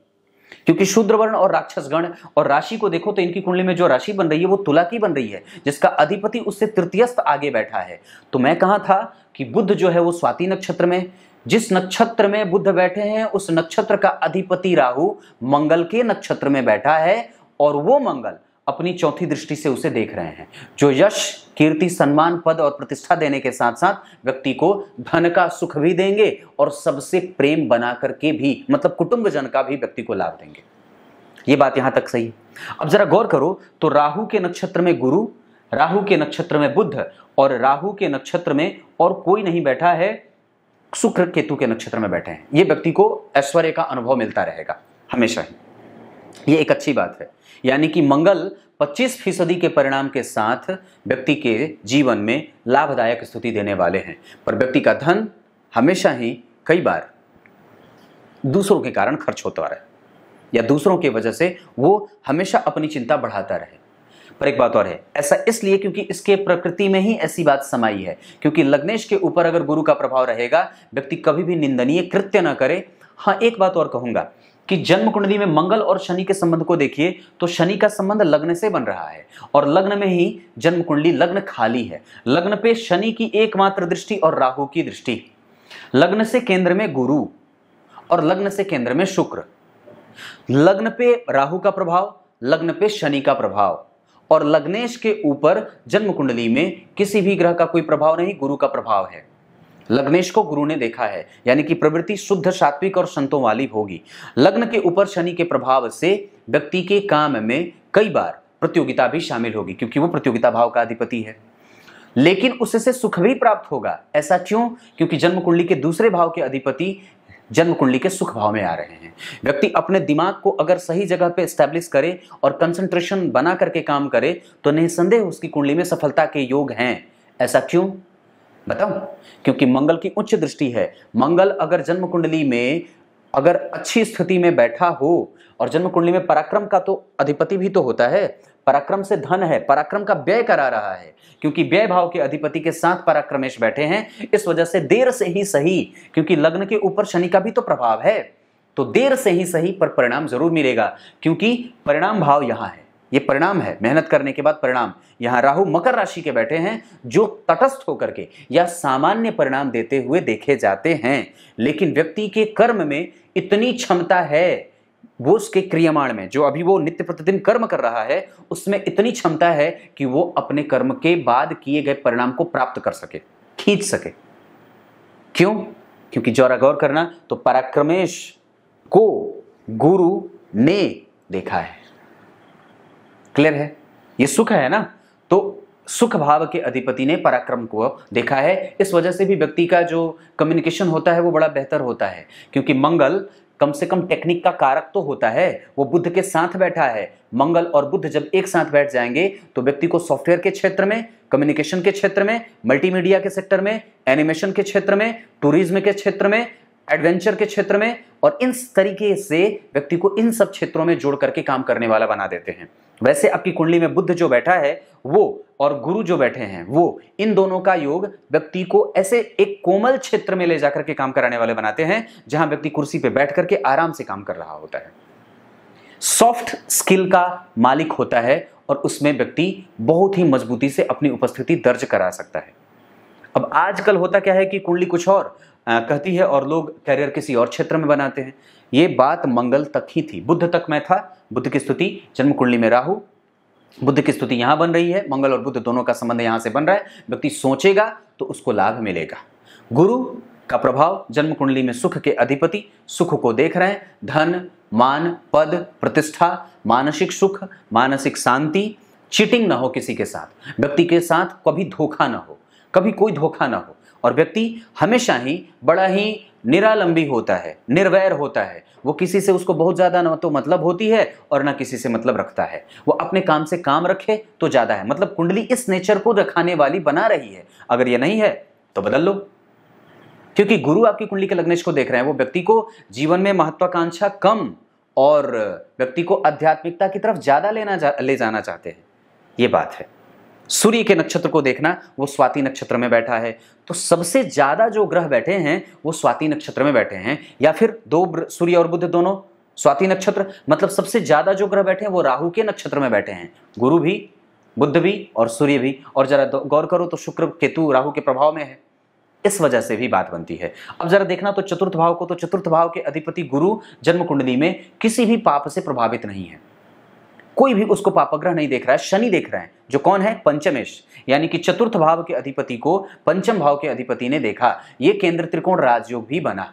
क्योंकि शूद्र वर्ण और राक्षस गण और राशि को देखो तो इनकी कुंडली में जो राशि बन रही है वो तुला की बन रही है, जिसका अधिपति उससे तृतीयस्थ आगे बैठा है। तो मैं कहा था कि बुध जो है वो स्वाति नक्षत्र में, जिस नक्षत्र में बुध बैठे हैं उस नक्षत्र का अधिपति राहु मंगल के नक्षत्र में बैठा है और वो मंगल अपनी 4थी दृष्टि से उसे देख रहे हैं, जो यश, कीर्ति, सम्मान, पद और प्रतिष्ठा देने के साथ साथ व्यक्ति को धन का सुख भी देंगे और सबसे प्रेम बना करके भी, मतलब कुटुंब जन का भी व्यक्ति को लाभ देंगे। ये बात यहां तक सही है। अब जरा गौर करो तो राहु के नक्षत्र में गुरु, राहु के नक्षत्र में बुध और राहु के नक्षत्र में और कोई नहीं बैठा है, शुक्र केतु के नक्षत्र में बैठे हैं। ये व्यक्ति को ऐश्वर्य का अनुभव मिलता रहेगा हमेशा ही। ये एक अच्छी बात है, यानी कि मंगल 25% के परिणाम के साथ व्यक्ति के जीवन में लाभदायक स्थिति देने वाले हैं। पर व्यक्ति का धन हमेशा ही कई बार दूसरों के कारण खर्च होता रहे या दूसरों की वजह से वो हमेशा अपनी चिंता बढ़ाता रहे। पर एक बात और है, ऐसा इसलिए क्योंकि इसके प्रकृति में ही ऐसी बात समाई है, क्योंकि लग्नेश के ऊपर अगर गुरु का प्रभाव रहेगा व्यक्ति कभी भी निंदनीय कृत्य न करे। हाँ, एक बात और कहूंगा कि जन्म कुंडली में मंगल और शनि के संबंध को देखिए तो शनि का संबंध लग्न से बन रहा है और लग्न में ही जन्म कुंडली, लग्न खाली है। लग्न पे शनि की एकमात्र दृष्टि और राहु की दृष्टि, लग्न से केंद्र में गुरु और लग्न से केंद्र में शुक्र, लग्न पे राहु का प्रभाव, लग्न पे शनि का प्रभाव और लग्नेश के ऊपर जन्म कुंडली में किसी भी ग्रह का कोई प्रभाव नहीं, गुरु का प्रभाव है। लग्नेश को गुरु ने देखा है, यानी कि प्रवृत्ति शुद्ध सात्विक और संतों वाली होगी। लग्न के ऊपर शनि के प्रभाव से व्यक्ति के काम में कई बार प्रतियोगिता भी शामिल होगी, क्योंकि वो प्रतियोगिता भाव का अधिपति है। लेकिन उससे सुख भी प्राप्त होगा। ऐसा क्यों? क्योंकि जन्म कुंडली के दूसरे भाव के अधिपति जन्म कुंडली के सुख भाव में आ रहे हैं। व्यक्ति अपने दिमाग को अगर सही जगह पे एस्टैब्लिश करे और कंसंट्रेशन बना करके काम करे तो निसंदेह उसकी कुंडली में सफलता के योग हैं। ऐसा क्यों बताऊं? क्योंकि मंगल की उच्च दृष्टि है। मंगल अगर जन्म कुंडली में अगर अच्छी स्थिति में बैठा हो, और जन्म कुंडली में पराक्रम का तो अधिपति भी तो होता है, पराक्रम से धन है, पराक्रम का व्यय करा रहा है, क्योंकि व्यय भाव के अधिपति के साथ पराक्रमेश बैठे हैं। इस वजह से देर से ही सही, क्योंकि लग्न के ऊपर शनि का भी तो प्रभाव है, तो देर से ही सही पर परिणाम जरूर मिलेगा, क्योंकि परिणाम भाव यहां है। ये परिणाम है, मेहनत करने के बाद परिणाम। यहां राहु मकर राशि के बैठे हैं, जो तटस्थ होकर के या सामान्य परिणाम देते हुए देखे जाते हैं। लेकिन व्यक्ति के कर्म में इतनी क्षमता है, वो उसके क्रियामाण में जो अभी वो नित्य प्रतिदिन कर्म कर रहा है, उसमें इतनी क्षमता है कि वो अपने कर्म के बाद किए गए परिणाम को प्राप्त कर सके, खींच सके। क्यों? क्योंकि जरा गौर करना, तो पराक्रमेश को गुरु ने देखा है। क्लियर है? ये सुख है ना, तो सुख भाव के अधिपति ने पराक्रम को देखा है। इस वजह से भी व्यक्ति का जो कम्युनिकेशन होता है वो बड़ा बेहतर होता है, क्योंकि मंगल कम से कम टेक्निक का कारक तो होता है, वो बुध के साथ बैठा है। मंगल और बुध जब एक साथ बैठ जाएंगे तो व्यक्ति को सॉफ्टवेयर के क्षेत्र में, कम्युनिकेशन के क्षेत्र में, मल्टीमीडिया के सेक्टर में, एनिमेशन के क्षेत्र में, टूरिज्म के क्षेत्र में, एडवेंचर के क्षेत्र में, और इन तरीके से व्यक्ति को इन सब क्षेत्रों में जोड़ करके काम करने वाला बना देते हैं। वैसे आपकी कुंडली में बुध जो बैठा है वो और गुरु जो बैठे हैं वो, इन दोनों का योग व्यक्ति को ऐसे एक कोमल क्षेत्र में ले जाकर के काम कराने वाले बनाते हैं, जहां व्यक्ति कुर्सी पे बैठ करके आराम से काम कर रहा होता है, सॉफ्ट स्किल का मालिक होता है, और उसमें व्यक्ति बहुत ही मजबूती से अपनी उपस्थिति दर्ज करा सकता है। अब आजकल होता क्या है कि कुंडली कुछ और कहती है और लोग कैरियर किसी और क्षेत्र में बनाते हैं। ये बात मंगल तक ही थी, बुध तक में था। बुध की स्तुति जन्म कुंडली में राहु, बुध की स्तुति यहां बन रही है, मंगल और बुध दोनों का संबंध यहां से बन रहा है। व्यक्ति सोचेगा तो उसको लाभ मिलेगा। गुरु का प्रभाव जन्म कुंडली में सुख के अधिपति सुख को देख रहे हैं। धन, मान, पद, प्रतिष्ठा, मानसिक सुख, मानसिक शांति, चीटिंग ना हो किसी के साथ, व्यक्ति के साथ कभी धोखा ना हो, कभी कोई धोखा ना हो, और व्यक्ति हमेशा ही बड़ा ही निरालंबी होता है, निर्वैर होता है। वो किसी से उसको बहुत ज्यादा न तो मतलब होती है और ना किसी से मतलब रखता है। वो अपने काम से काम रखे तो ज्यादा है। मतलब कुंडली इस नेचर को रखाने वाली बना रही है। अगर ये नहीं है तो बदल लो, क्योंकि गुरु आपकी कुंडली के लग्नेश को देख रहे हैं। वो व्यक्ति को जीवन में महत्वाकांक्षा कम और व्यक्ति को आध्यात्मिकता की तरफ ज्यादा ले जाना चाहते हैं। ये बात है। सूर्य के नक्षत्र को देखना, वो स्वाति नक्षत्र में बैठा है, तो सबसे ज्यादा जो ग्रह बैठे हैं वो स्वाति नक्षत्र में बैठे हैं, या फिर दो सूर्य और बुध दोनों स्वाति नक्षत्र, मतलब सबसे ज्यादा जो ग्रह बैठे हैं वो राहु के नक्षत्र में बैठे हैं। गुरु भी, बुध भी और सूर्य भी, और जरा गौर करो तो शुक्र केतु राहु के प्रभाव में है। इस वजह से भी बात बनती है। अब जरा देखना तो चतुर्थ भाव को, तो चतुर्थ भाव के अधिपति गुरु जन्म कुंडली में किसी भी पाप से प्रभावित नहीं है। कोई भी उसको पापग्रह नहीं देख रहा है। शनि देख रहे हैं, जो कौन है? पंचमेश, यानी कि चतुर्थ भाव के अधिपति को पंचम भाव के अधिपति ने देखा। ये केंद्र त्रिकोण राजयोग भी बना,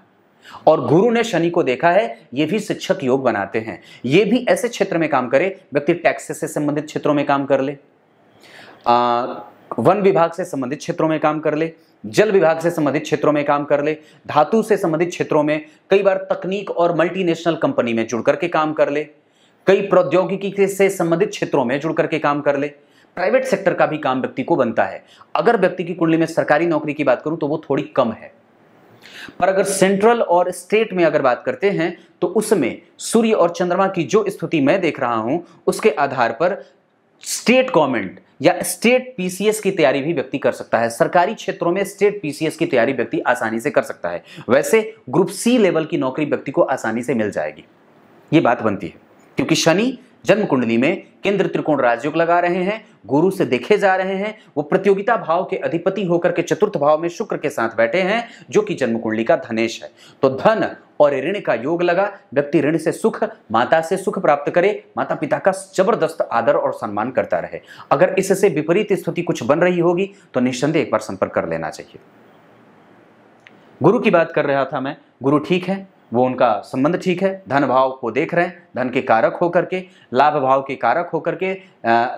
और गुरु ने शनि को देखा है। ये भी शिक्षक योग बनाते हैं। ये भी ऐसे क्षेत्र में काम करे, व्यक्ति टैक्स से संबंधित क्षेत्रों में काम कर ले, वन विभाग से संबंधित क्षेत्रों में काम कर ले, जल विभाग से संबंधित क्षेत्रों में काम कर ले, धातु से संबंधित क्षेत्रों में, कई बार तकनीक और मल्टीनेशनल कंपनी में जुड़ करके काम कर ले, कई प्रौद्योगिकी से संबंधित क्षेत्रों में जुड़ करके काम कर ले। प्राइवेट सेक्टर का भी काम व्यक्ति को बनता है। अगर व्यक्ति की कुंडली में सरकारी नौकरी की बात करूं तो वो थोड़ी कम है, पर अगर सेंट्रल और स्टेट में अगर बात करते हैं तो उसमें सूर्य और चंद्रमा की जो स्थिति मैं देख रहा हूं उसके आधार पर स्टेट गवर्नमेंट या स्टेट पीसीएस की तैयारी भी व्यक्ति कर सकता है। सरकारी क्षेत्रों में स्टेट पीसीएस की तैयारी व्यक्ति आसानी से कर सकता है। वैसे ग्रुप सी लेवल की नौकरी व्यक्ति को आसानी से मिल जाएगी। ये बात बनती है, क्योंकि शनि जन्म कुंडली में केंद्र त्रिकोण राजयोग लगा रहे हैं, गुरु से देखे जा रहे हैं। वो प्रतियोगिता भाव के अधिपति होकर के चतुर्थ भाव में शुक्र के साथ बैठे हैं, जो कि जन्म कुंडली का धनेश है। तो धन और ऋण का योग लगा, व्यक्ति ऋण से सुख, माता से सुख प्राप्त करे, माता पिता का जबरदस्त आदर और सम्मान करता रहे। अगर इससे विपरीत स्थिति कुछ बन रही होगी तो निस्संदेह एक बार संपर्क कर लेना चाहिए। गुरु की बात कर रहा था मैं, गुरु ठीक है, वो उनका संबंध ठीक है, धन भाव को देख रहे हैं, धन के कारक होकर के, लाभ भाव के कारक होकर के,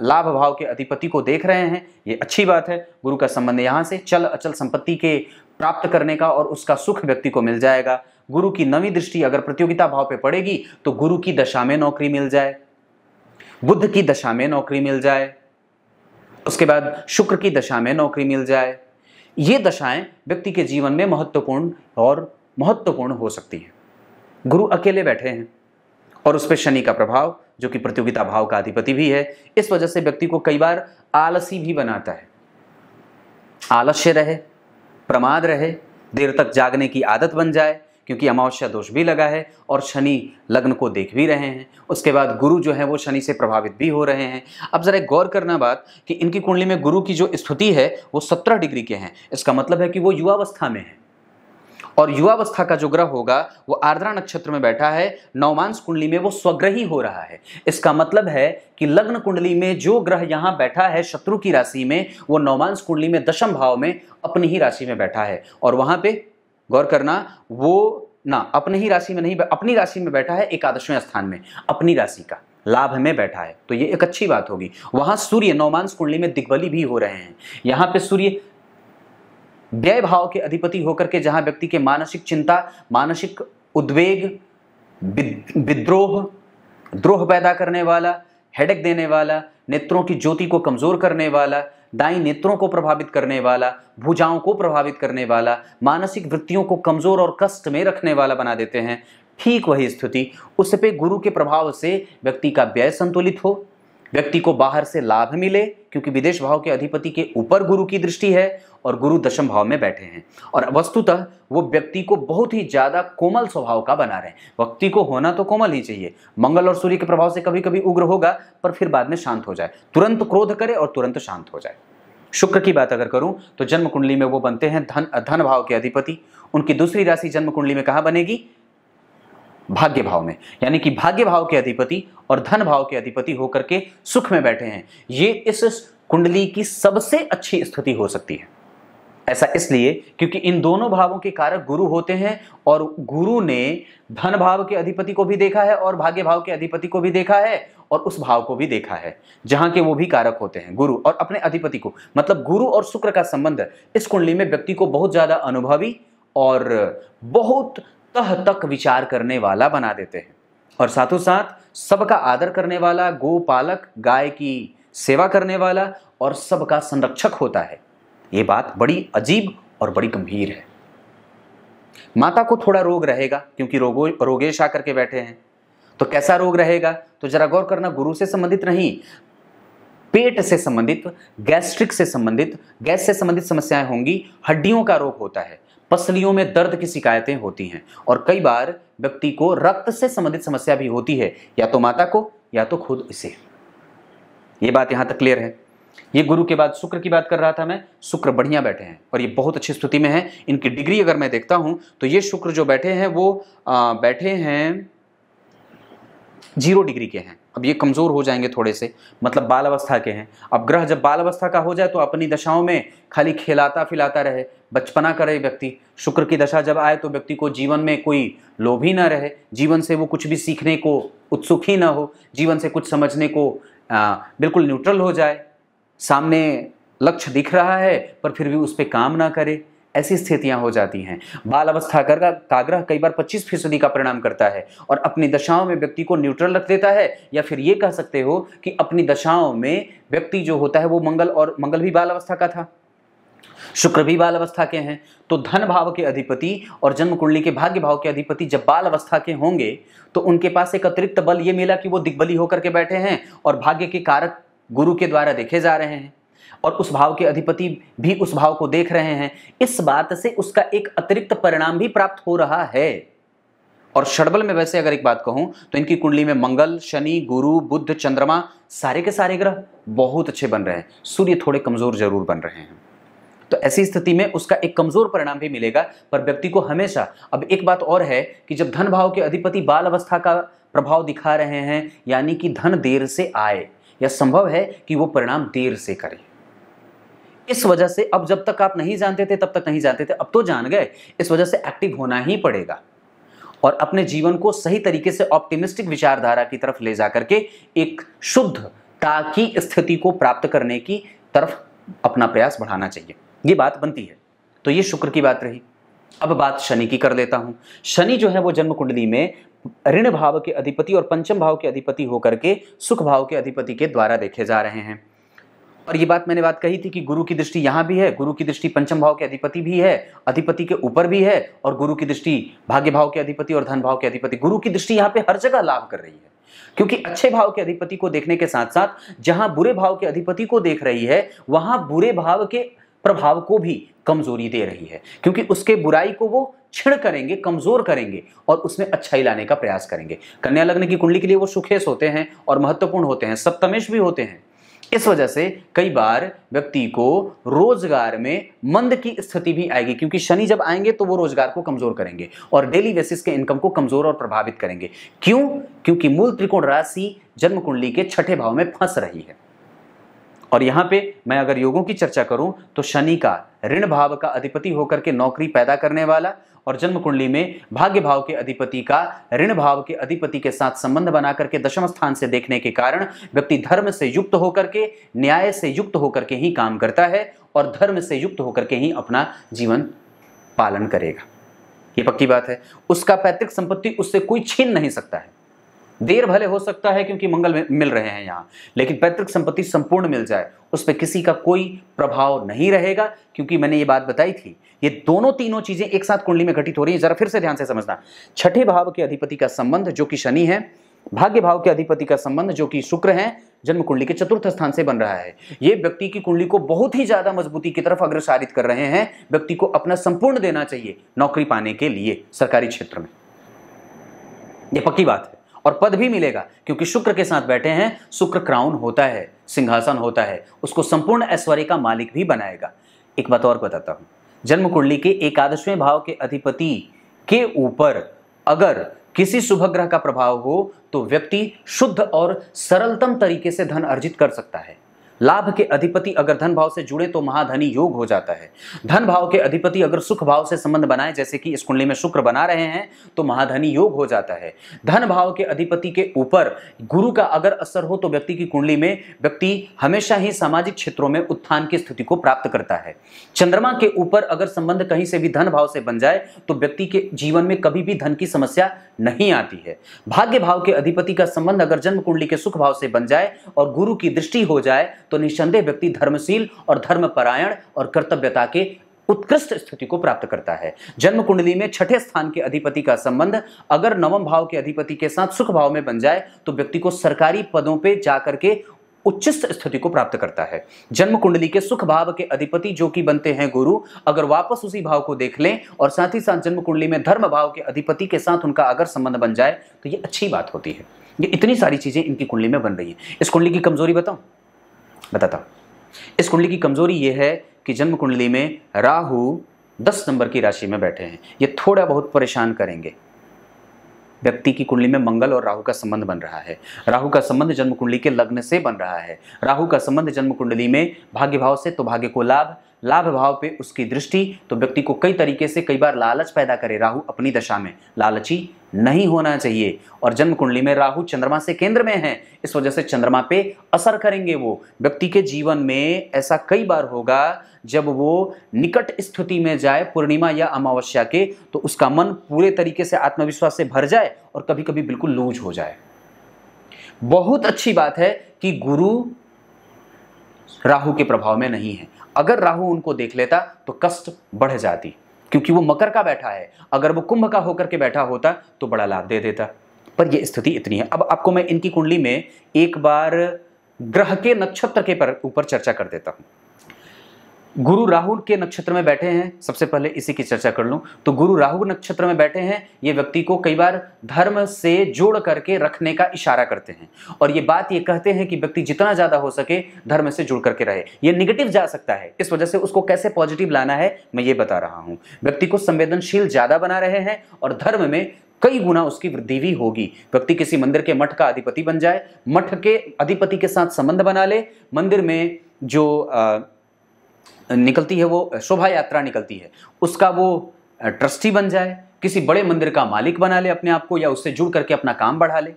लाभ भाव के अधिपति को देख रहे हैं, ये अच्छी बात है। गुरु का संबंध यहाँ से चल अचल संपत्ति के प्राप्त करने का और उसका सुख व्यक्ति को मिल जाएगा। गुरु की नवी दृष्टि अगर प्रतियोगिता भाव पे पड़ेगी तो गुरु की दशा में नौकरी मिल जाए, बुध की दशा में नौकरी मिल जाए, उसके बाद शुक्र की दशा में नौकरी मिल जाए। ये दशाएं व्यक्ति के जीवन में महत्वपूर्ण हो सकती है। गुरु अकेले बैठे हैं और उस पर शनि का प्रभाव जो कि प्रतियोगिता भाव का अधिपति भी है, इस वजह से व्यक्ति को कई बार आलसी भी बनाता है। आलस्य रहे, प्रमाद रहे, देर तक जागने की आदत बन जाए, क्योंकि अमावस्या दोष भी लगा है और शनि लग्न को देख भी रहे हैं। उसके बाद गुरु जो है वो शनि से प्रभावित भी हो रहे हैं। अब जरा गौर करना बात कि इनकी कुंडली में गुरु की जो स्थिति है वो 17 डिग्री के हैं। इसका मतलब है कि वो युवावस्था में है और युवावस्था का जो ग्रह होगा वो आर्द्रा नक्षत्र में बैठा है। नवमांश कुंडली में वो स्वग्रही हो रहा है। इसका मतलब है कि लग्न कुंडली में जो ग्रह यहाँ बैठा है शत्रु की राशि में, वो नवमांश कुंडली में दशम भाव में अपनी ही राशि में बैठा है। और वहां पे गौर करना, वो ना अपनी ही राशि में नहीं, अपनी राशि में बैठा है, एकादशवें स्थान में अपनी राशि का लाभ में बैठा है, तो ये एक अच्छी बात होगी। वहां सूर्य नवमांश कुंडली में दिग्बली भी हो रहे हैं। यहाँ पे सूर्य व्यय भाव के अधिपति होकर के, जहां व्यक्ति के मानसिक चिंता, मानसिक उद्वेग, द्रोह पैदा करने वाला, हेडेक देने वाला, नेत्रों की ज्योति को कमजोर करने वाला, दाईं नेत्रों को प्रभावित करने वाला, भुजाओं को प्रभावित करने वाला, मानसिक वृत्तियों को कमजोर और कष्ट में रखने वाला बना देते हैं। ठीक वही स्थिति उस पे गुरु के प्रभाव से व्यक्ति का व्यय संतुलित हो, व्यक्ति को बाहर से लाभ मिले, क्योंकि विदेश भाव के अधिपति के ऊपर गुरु की दृष्टि है और गुरु दशम भाव में बैठे हैं। और वस्तुतः वो व्यक्ति को बहुत ही ज्यादा कोमल स्वभाव का बना रहे हैं। व्यक्ति को होना तो कोमल ही चाहिए। मंगल और सूर्य के प्रभाव से कभी कभी उग्र होगा पर फिर बाद में शांत हो जाए, तुरंत क्रोध करे और तुरंत शांत हो जाए। शुक्र की बात अगर करूं तो जन्म कुंडली में वो बनते हैं धन भाव के अधिपति। उनकी दूसरी राशि जन्म कुंडली में कहां बनेगी? भाग्य भाव में। यानी कि भाग्य भाव के अधिपति और धन भाव के अधिपति होकर के सुख में बैठे हैं। ये इस कुंडली की सबसे अच्छी स्थिति हो सकती है। ऐसा इसलिए क्योंकि इन दोनों भावों के कारक गुरु होते हैं और गुरु ने धन भाव के अधिपति को भी देखा है और भाग्य भाव के अधिपति को भी देखा है और उस भाव को भी देखा है जहां के वो भी कारक होते हैं गुरु और अपने अधिपति को। मतलब गुरु और शुक्र का संबंध इस कुंडली में व्यक्ति को बहुत ज्यादा अनुभवी और बहुत तह तक विचार करने वाला बना देते हैं और साथों साथ सबका आदर करने वाला, गोपालक, गाय की सेवा करने वाला और सबका संरक्षक होता है। ये बात बड़ी अजीब और बड़ी गंभीर है। माता को थोड़ा रोग रहेगा क्योंकि रोगेश आकर के बैठे हैं। तो कैसा रोग रहेगा? तो जरा गौर करना, गुरु से संबंधित नहीं, पेट से संबंधित, गैस्ट्रिक से संबंधित, गैस से संबंधित समस्याएं होंगी। हड्डियों का रोग होता है, पसलियों में दर्द की शिकायतें होती हैं और कई बार व्यक्ति को रक्त से संबंधित समस्या भी होती है, या तो माता को या तो खुद इसे। ये बात यहां तक क्लियर है। ये गुरु के बाद शुक्र की बात कर रहा था मैं। शुक्र बढ़िया बैठे हैं और ये बहुत अच्छी स्थिति में है। इनकी डिग्री अगर मैं देखता हूं तो ये शुक्र जो बैठे हैं वो बैठे हैं 0 डिग्री के हैं। अब ये कमजोर हो जाएंगे थोड़े से, मतलब बाल अवस्था के हैं। अब ग्रह जब बाल अवस्था का हो जाए तो अपनी दशाओं में खाली खिलाता फिलाता रहे, बचपना करे व्यक्ति। शुक्र की दशा जब आए तो व्यक्ति को जीवन में कोई लोभ ही ना रहे, जीवन से वो कुछ भी सीखने को उत्सुक ही ना हो, जीवन से कुछ समझने को बिल्कुल न्यूट्रल हो जाए। सामने लक्ष्य दिख रहा है पर फिर भी उस पर काम ना करे, ऐसी स्थितियां हो जाती हैं। बाल अवस्था का ग्रह कई बार 25% का परिणाम करता है और अपनी दशाओं में व्यक्ति को न्यूट्रल रख देता है, या फिर ये कह सकते हो कि अपनी दशाओं में व्यक्ति जो होता है वो मंगल भी बाल अवस्था का था, शुक्र भी बाल अवस्था के हैं। तो धन भाव के अधिपति और जन्म कुंडली के भाग्य भाव के अधिपति जब बाल अवस्था के होंगे तो उनके पास एक अतिरिक्त बल ये मिला कि वो दिग्बली होकर के बैठे हैं और भाग्य के कारक गुरु के द्वारा देखे जा रहे हैं और उस भाव के अधिपति भी उस भाव को देख रहे हैं। इस बात से उसका एक अतिरिक्त परिणाम भी प्राप्त हो रहा है। और षडबल में वैसे अगर एक बात कहूं तो इनकी कुंडली में मंगल, शनि, गुरु, बुध, चंद्रमा सारे के सारे ग्रह बहुत अच्छे बन रहे हैं। सूर्य थोड़े कमजोर जरूर बन रहे हैं। तो ऐसी स्थिति में उसका एक कमजोर परिणाम भी मिलेगा। पर व्यक्ति को हमेशा, अब एक बात और है कि जब धन भाव के अधिपति बाल अवस्था का प्रभाव दिखा रहे हैं, यानी कि धन देर से आए या संभव है कि वो परिणाम देर से करे। इस वजह से अब जब तक आप नहीं जानते थे तब तक नहीं जानते थे, अब तो जान गए। इस वजह से एक्टिव होना ही पड़ेगा और अपने जीवन को सही तरीके से ऑप्टिमिस्टिक विचारधारा की तरफ ले जाकर के एक शुद्धता की स्थिति को प्राप्त करने की तरफ अपना प्रयास बढ़ाना चाहिए। ये बात बनती है। तो ये शुक्र की बात रही। अब बात शनि की कर लेता हूं। शनि जो है वो जन्म कुंडली में ऋण भाव के अधिपति और पंचम भाव के अधिपति होकर के सुख भाव के अधिपति के द्वारा देखे जा रहे हैं। और ये बात मैंने कही थी कि गुरु की दृष्टि यहां भी है, गुरु की दृष्टि पंचम भाव के अधिपति भी है, अधिपति के ऊपर भी है, और गुरु की दृष्टि भाग्य भाव के अधिपति और धन भाव के अधिपति। गुरु की दृष्टि यहां पे हर जगह लाभ कर रही है, क्योंकि अच्छे भाव के अधिपति को देखने के साथ साथ जहां बुरे भाव के अधिपति को देख रही है, वहां बुरे भाव के प्रभाव को भी कमजोरी दे रही है, क्योंकि उसके बुराई को वो क्षीण करेंगे, कमजोर करेंगे और उसमें अच्छाई लाने का प्रयास करेंगे। कन्या लग्न की कुंडली के लिए वो सुखेश होते हैं और महत्वपूर्ण होते हैं, सप्तमेश भी होते हैं। इस वजह से कई बार व्यक्ति को रोजगार में मंद की स्थिति भी आएगी, क्योंकि शनि जब आएंगे तो वो रोजगार को कमजोर करेंगे और डेली बेसिस के इनकम को कमजोर और प्रभावित करेंगे। क्यों? क्योंकि मूल त्रिकोण राशि जन्म कुंडली के छठे भाव में फंस रही है। और यहां पे मैं अगर योगों की चर्चा करूं तो शनि का ऋण भाव का अधिपति होकर के नौकरी पैदा करने वाला और जन्म कुंडली में भाग्य भाव के अधिपति का ऋण भाव के अधिपति के साथ संबंध बना करके दशम स्थान से देखने के कारण व्यक्ति धर्म से युक्त होकर के, न्याय से युक्त होकर के ही काम करता है और धर्म से युक्त होकर के ही अपना जीवन पालन करेगा। ये पक्की बात है। उसका पैतृक संपत्ति उससे कोई छीन नहीं सकता है। देर भले हो सकता है क्योंकि मंगल मिल रहे हैं यहाँ, लेकिन पैतृक संपत्ति संपूर्ण मिल जाए उस पर किसी का कोई प्रभाव नहीं रहेगा, क्योंकि मैंने ये बात बताई थी। ये दोनों तीनों चीजें एक साथ कुंडली में घटित हो रही है। जरा फिर से ध्यान से समझना। छठे भाव के अधिपति का संबंध जो कि शनि है, भाग्य भाव के अधिपति का संबंध जो कि शुक्र है, जन्म कुंडली के चतुर्थ स्थान से बन रहा है। ये व्यक्ति की कुंडली को बहुत ही ज्यादा मजबूती की तरफ अग्रसारित कर रहे हैं। व्यक्ति को अपना संपूर्ण देना चाहिए नौकरी पाने के लिए सरकारी क्षेत्र में। यह पक्की बात है। और पद भी मिलेगा, क्योंकि शुक्र के साथ बैठे हैं। शुक्र क्राउन होता है, सिंहासन होता है, उसको संपूर्ण ऐश्वर्य का मालिक भी बनाएगा। एक बात और बताता हूं, जन्म कुंडली के एकादशवें भाव के अधिपति के ऊपर अगर किसी शुभ ग्रह का प्रभाव हो तो व्यक्ति शुद्ध और सरलतम तरीके से धन अर्जित कर सकता है। लाभ के अधिपति अगर धन भाव से जुड़े तो महाधनी योग हो जाता है। धन भाव के अधिपति अगर सुख भाव से संबंध बनाए, जैसे कि इस कुंडली में शुक्र बना रहे हैं, तो महाधनी योग हो जाता है। धन भाव के अधिपति के ऊपर गुरु का अगर असर हो तो व्यक्ति की कुंडली में व्यक्ति हमेशा ही सामाजिक क्षेत्रों में उत्थान की स्थिति को प्राप्त करता है। चंद्रमा के ऊपर अगर संबंध कहीं से भी धन भाव से बन जाए तो व्यक्ति के जीवन में कभी भी धन की समस्या नहीं आती है। भाग्य भाव के अधिपति का संबंध अगर जन्म कुंडली के सुख भाव से बन जाए और गुरु की दृष्टि हो जाए तो निस्संदेह व्यक्ति धर्मशील और धर्मपरायण और कर्तव्यता के उत्कृष्ट स्थिति को प्राप्त करता है। जन्म कुंडली में छठे स्थान के अधिपति का संबंध अगर नवम भाव के अधिपति के साथ सुख भाव में बन जाए तो व्यक्ति को सरकारी पदों पे जाकर के उच्चिष्ट स्थिति को प्राप्त करता है। जन्म कुंडली के सुख भाव के अधिपति जो कि बनते हैं गुरु, अगर वापस उसी भाव को देख लें और साथ ही साथ जन्म कुंडली में धर्म भाव के अधिपति के साथ उनका अगर संबंध बन जाए तो ये अच्छी बात होती है। ये इतनी सारी चीजें इनकी कुंडली में बन रही है। इस कुंडली की कमजोरी बताता हूं। इस कुंडली की कमजोरी यह है कि जन्म कुंडली में राहु 10 नंबर की राशि में बैठे हैं। ये थोड़ा बहुत परेशान करेंगे। व्यक्ति की कुंडली में मंगल और राहु का संबंध बन रहा है। राहु का संबंध जन्म कुंडली के लग्न से बन रहा है। राहु का संबंध जन्म कुंडली में भाग्य भाव से, तो भाग्य को लाभ, लाभ भाव पे उसकी दृष्टि, तो व्यक्ति को कई तरीके से कई बार लालच पैदा करे। राहु अपनी दशा में लालची नहीं होना चाहिए। और जन्म कुंडली में राहु चंद्रमा से केंद्र में है, इस वजह से चंद्रमा पे असर करेंगे। वो व्यक्ति के जीवन में ऐसा कई बार होगा जब वो निकट स्थिति में जाए पूर्णिमा या अमावस्या के, तो उसका मन पूरे तरीके से आत्मविश्वास से भर जाए और कभी कभी बिल्कुल लूज हो जाए। बहुत अच्छी बात है कि गुरु राहु के प्रभाव में नहीं है। अगर राहु उनको देख लेता तो कष्ट बढ़ जाती, क्योंकि वो मकर का बैठा है। अगर वो कुंभ का होकर के बैठा होता तो बड़ा लाभ दे देता, पर यह स्थिति इतनी है। अब आपको मैं इनकी कुंडली में एक बार ग्रह के नक्षत्र के ऊपर चर्चा कर देता हूं। गुरु राहु के नक्षत्र में बैठे हैं, सबसे पहले इसी की चर्चा कर लूं तो गुरु राहु नक्षत्र में बैठे हैं, ये व्यक्ति को कई बार धर्म से जोड़ करके रखने का इशारा करते हैं और ये बात ये कहते हैं कि व्यक्ति जितना ज्यादा हो सके धर्म से जुड़ करके रहे। ये निगेटिव जा सकता है, इस वजह से उसको कैसे पॉजिटिव लाना है मैं ये बता रहा हूं। व्यक्ति को संवेदनशील ज्यादा बना रहे हैं और धर्म में कई गुना उसकी वृद्धि भी होगी। व्यक्ति किसी मंदिर के मठ का अधिपति बन जाए, मठ के अधिपति के साथ संबंध बना ले, मंदिर में जो निकलती है वो शोभा यात्रा निकलती है उसका वो ट्रस्टी बन जाए, किसी बड़े मंदिर का मालिक बना ले अपने आप को या उससे जुड़ करके अपना काम बढ़ा ले,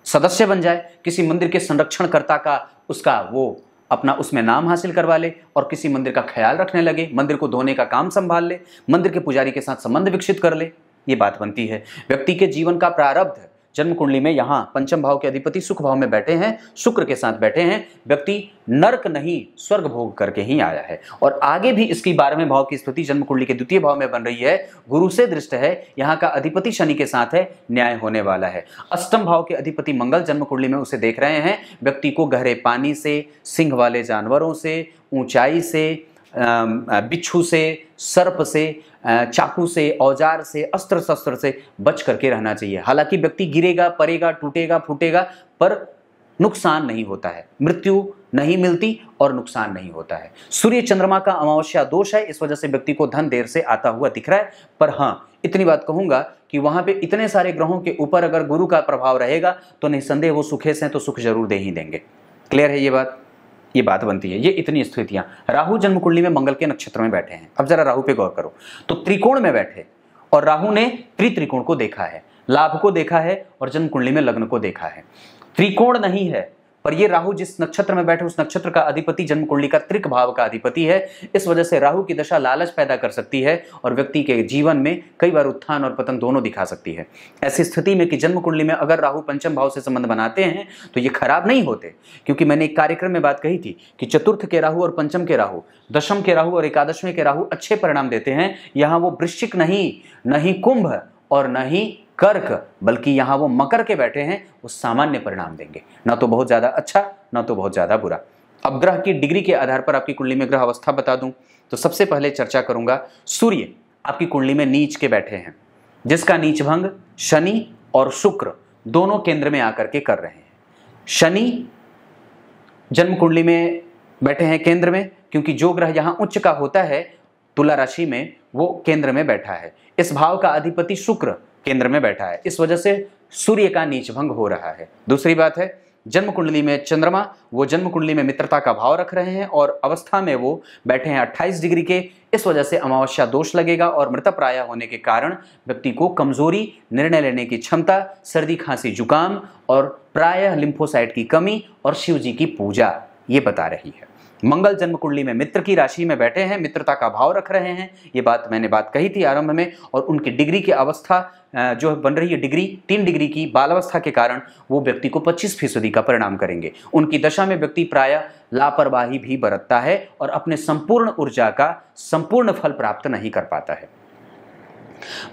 सदस्य बन जाए, किसी मंदिर के संरक्षणकर्ता का उसका वो अपना उसमें नाम हासिल करवा ले और किसी मंदिर का ख्याल रखने लगे, मंदिर को धोने का काम संभाल ले, मंदिर के पुजारी के साथ संबंध विकसित कर ले, ये बात बनती है। व्यक्ति के जीवन का प्रारब्ध जन्म कुंडली में यहाँ पंचम भाव के अधिपति सुख भाव में बैठे हैं, शुक्र के साथ बैठे हैं, व्यक्ति नरक नहीं स्वर्ग भोग करके ही आया है और आगे भी इसकी 12वें भाव की स्थिति जन्म कुंडली के द्वितीय भाव में बन रही है, गुरु से दृष्ट है, यहाँ का अधिपति शनि के साथ है, न्याय होने वाला है। अष्टम भाव के अधिपति मंगल जन्म कुंडली में उसे देख रहे हैं, व्यक्ति को गहरे पानी से, सिंह वाले जानवरों से, ऊंचाई से, बिच्छू से, सर्प से, चाकू से, औजार से, अस्त्र शस्त्र से बच करके रहना चाहिए। हालांकि व्यक्ति गिरेगा, पड़ेगा, टूटेगा, फूटेगा पर नुकसान नहीं होता है, मृत्यु नहीं मिलती और नुकसान नहीं होता है। सूर्य चंद्रमा का अमावस्या दोष है, इस वजह से व्यक्ति को धन देर से आता हुआ दिख रहा है। पर हाँ, इतनी बात कहूंगा कि वहां पे इतने सारे ग्रहों के ऊपर अगर गुरु का प्रभाव रहेगा तो निस्संदेह वो सुखे से तो सुख जरूर दे ही देंगे। क्लियर है ये बात बनती है। ये इतनी स्थितियां। राहु जन्म कुंडली में मंगल के नक्षत्र में बैठे हैं। अब जरा राहु पे गौर करो तो त्रिकोण में बैठे और राहु ने त्रिकोण को देखा है, लाभ को देखा है और जन्म कुंडली में लग्न को देखा है। त्रिकोण नहीं है पर ये राहु जिस नक्षत्र में बैठे उस नक्षत्र का अधिपति जन्म कुंडली का त्रिक भाव का अधिपति है। इस वजह से राहु की दशा लालच पैदा कर सकती है और व्यक्ति के जीवन में कई बार उत्थान और पतन दोनों दिखा सकती है। ऐसी स्थिति में कि जन्म कुंडली में अगर राहु पंचम भाव से संबंध बनाते हैं तो ये खराब नहीं होते, क्योंकि मैंने एक कार्यक्रम में बात कही थी कि चतुर्थ के राहु और पंचम के राहु, दशम के राहु और एकादशवें के राहु अच्छे परिणाम देते हैं। यहाँ वो वृश्चिक नहीं कुंभ और नहीं कर्क, बल्कि यहां वो मकर के बैठे हैं, वो सामान्य परिणाम देंगे, ना तो बहुत ज्यादा अच्छा ना तो बहुत ज्यादा बुरा। अब ग्रह की डिग्री के आधार पर आपकी कुंडली में ग्रह अवस्था बता दूं तो सबसे पहले चर्चा करूंगा, सूर्य आपकी कुंडली में नीच के बैठे हैं, जिसका नीच भंग शनि और शुक्र दोनों केंद्र में आकर के कर रहे हैं। शनि जन्म कुंडली में बैठे हैं केंद्र में, क्योंकि जो ग्रह यहां उच्च का होता है तुला राशि में वो केंद्र में बैठा है। इस भाव का अधिपति शुक्र केंद्र में बैठा है, इस वजह से सूर्य का नीच भंग हो रहा है। दूसरी बात है, जन्म कुंडली में चंद्रमा वो जन्म कुंडली में मित्रता का भाव रख रहे हैं और अवस्था में वो बैठे हैं 28 डिग्री के, इस वजह से अमावस्या दोष लगेगा और मृतप्राय होने के कारण व्यक्ति को कमजोरी, निर्णय लेने की क्षमता, सर्दी खांसी जुकाम और प्रायः लिम्फोसाइट की कमी और शिव जी की पूजा ये बता रही है। मंगल जन्म कुंडली में मित्र की राशि में बैठे हैं, मित्रता का भाव रख रहे हैं, ये बात मैंने कही थी आरंभ में, और उनकी डिग्री की अवस्था जो बन रही है डिग्री 3 डिग्री की बालावस्था के कारण वो व्यक्ति को 25% का परिणाम करेंगे। उनकी दशा में व्यक्ति प्रायः लापरवाही भी बरतता है और अपने संपूर्ण ऊर्जा का संपूर्ण फल प्राप्त नहीं कर पाता है।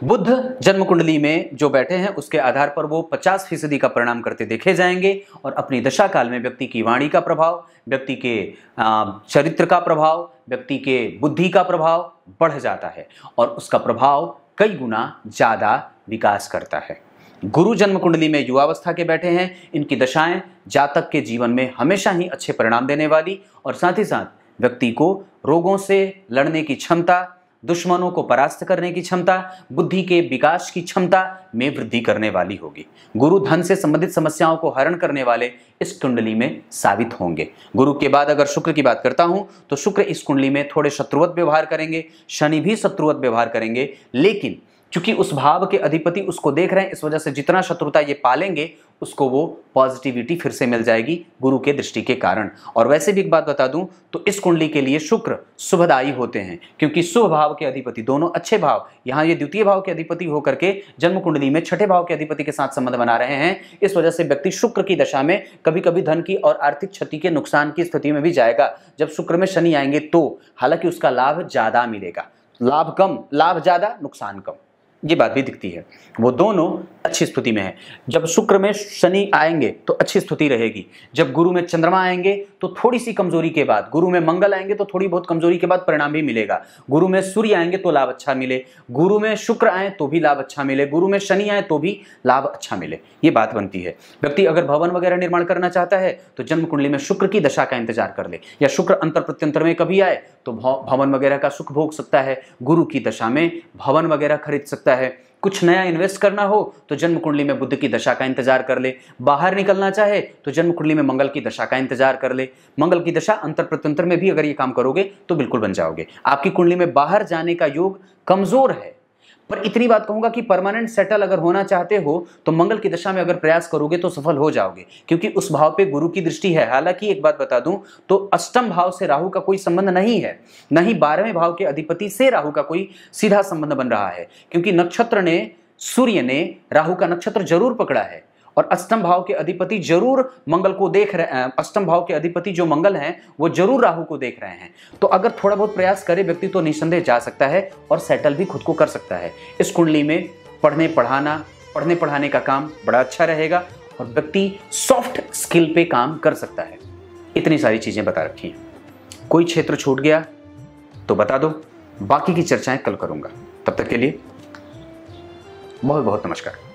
बुध जन्म कुंडली में जो बैठे हैं उसके आधार पर वो 50% का परिणाम करते देखे जाएंगे और अपनी दशा काल में व्यक्ति की वाणी का प्रभाव, व्यक्ति के चरित्र का प्रभाव, व्यक्ति के बुद्धि का प्रभाव बढ़ जाता है और उसका प्रभाव कई गुना ज्यादा विकास करता है। गुरु जन्म कुंडली में युवावस्था के बैठे हैं, इनकी दशाएं जातक के जीवन में हमेशा ही अच्छे परिणाम देने वाली और साथ ही साथ व्यक्ति को रोगों से लड़ने की क्षमता, दुश्मनों को परास्त करने की क्षमता, बुद्धि के विकास की क्षमता में वृद्धि करने वाली होगी। गुरु धन से संबंधित समस्याओं को हरण करने वाले इस कुंडली में साबित होंगे। गुरु के बाद अगर शुक्र की बात करता हूं तो शुक्र इस कुंडली में थोड़े शत्रुवत व्यवहार करेंगे, शनि भी शत्रुवत व्यवहार करेंगे, लेकिन क्योंकि उस भाव के अधिपति उसको देख रहे हैं इस वजह से जितना शत्रुता ये पालेंगे उसको वो पॉजिटिविटी फिर से मिल जाएगी गुरु के दृष्टि के कारण। और वैसे भी एक बात बता दूं तो इस कुंडली के लिए शुक्र शुभदायी होते हैं, क्योंकि शुभ भाव के अधिपति दोनों अच्छे भाव, यहाँ ये द्वितीय भाव के अधिपति होकर के जन्म कुंडली में छठे भाव के अधिपति के साथ संबंध बना रहे हैं। इस वजह से व्यक्ति शुक्र की दशा में कभी कभी धन की और आर्थिक क्षति के नुकसान की स्थिति में भी जाएगा। जब शुक्र में शनि आएंगे तो हालांकि उसका लाभ ज्यादा मिलेगा, लाभ कम, लाभ ज्यादा, नुकसान कम, ये बात भी दिखती है। वो दोनों अच्छी स्थिति में है। जब शुक्र में शनि आएंगे तो अच्छी स्थिति रहेगी, जब गुरु में चंद्रमा आएंगे तो थोड़ी सी कमजोरी के बाद, गुरु में मंगल आएंगे तो थोड़ी बहुत कमजोरी के बाद परिणाम भी मिलेगा, गुरु में सूर्य आएंगे तो लाभ अच्छा मिले, गुरु में शुक्र आए तो भी लाभ अच्छा मिले, गुरु में शनि आए तो भी लाभ अच्छा मिले, ये बात बनती है। व्यक्ति अगर भवन वगैरह निर्माण करना चाहता है तो जन्म कुंडली में शुक्र की दशा का इंतजार कर ले, या शुक्र अंतर प्रत्यंतर में कभी आए तो भवन वगैरह का सुख भोग सकता है, गुरु की दशा में भवन वगैरह खरीद सकता है। कुछ नया इन्वेस्ट करना हो तो जन्म कुंडली में बुध की दशा का इंतजार कर ले, बाहर निकलना चाहे तो जन्म कुंडली में मंगल की दशा का इंतजार कर ले। मंगल की दशा अंतर प्रत्यंतर में भी अगर ये काम करोगे तो बिल्कुल बन जाओगे। आपकी कुंडली में बाहर जाने का योग कमजोर है, पर इतनी बात कहूंगा कि परमानेंट सेटल अगर होना चाहते हो तो मंगल की दशा में अगर प्रयास करोगे तो सफल हो जाओगे, क्योंकि उस भाव पे गुरु की दृष्टि है। हालांकि एक बात बता दूं तो अष्टम भाव से राहु का कोई संबंध नहीं है, न ही 12वें भाव के अधिपति से राहु का कोई सीधा संबंध बन रहा है, क्योंकि नक्षत्र ने, सूर्य ने राहु का नक्षत्र जरूर पकड़ा है और अष्टम भाव के अधिपति जरूर मंगल को देख रहे हैं। अष्टम भाव के अधिपति जो मंगल हैं वो जरूर राहु को देख रहे हैं। तो अगर थोड़ा बहुत प्रयास करे व्यक्ति तो निसंदेह जा सकता है और सेटल भी खुद को कर सकता है। इस कुंडली में पढ़ने पढ़ाने का काम बड़ा अच्छा रहेगा और व्यक्ति सॉफ्ट स्किल पे काम कर सकता है। इतनी सारी चीजें बता रखी हैं। कोई क्षेत्र छूट गया तो बता दो, बाकी की चर्चाएं कल करूंगा। तब तक के लिए बहुत बहुत नमस्कार।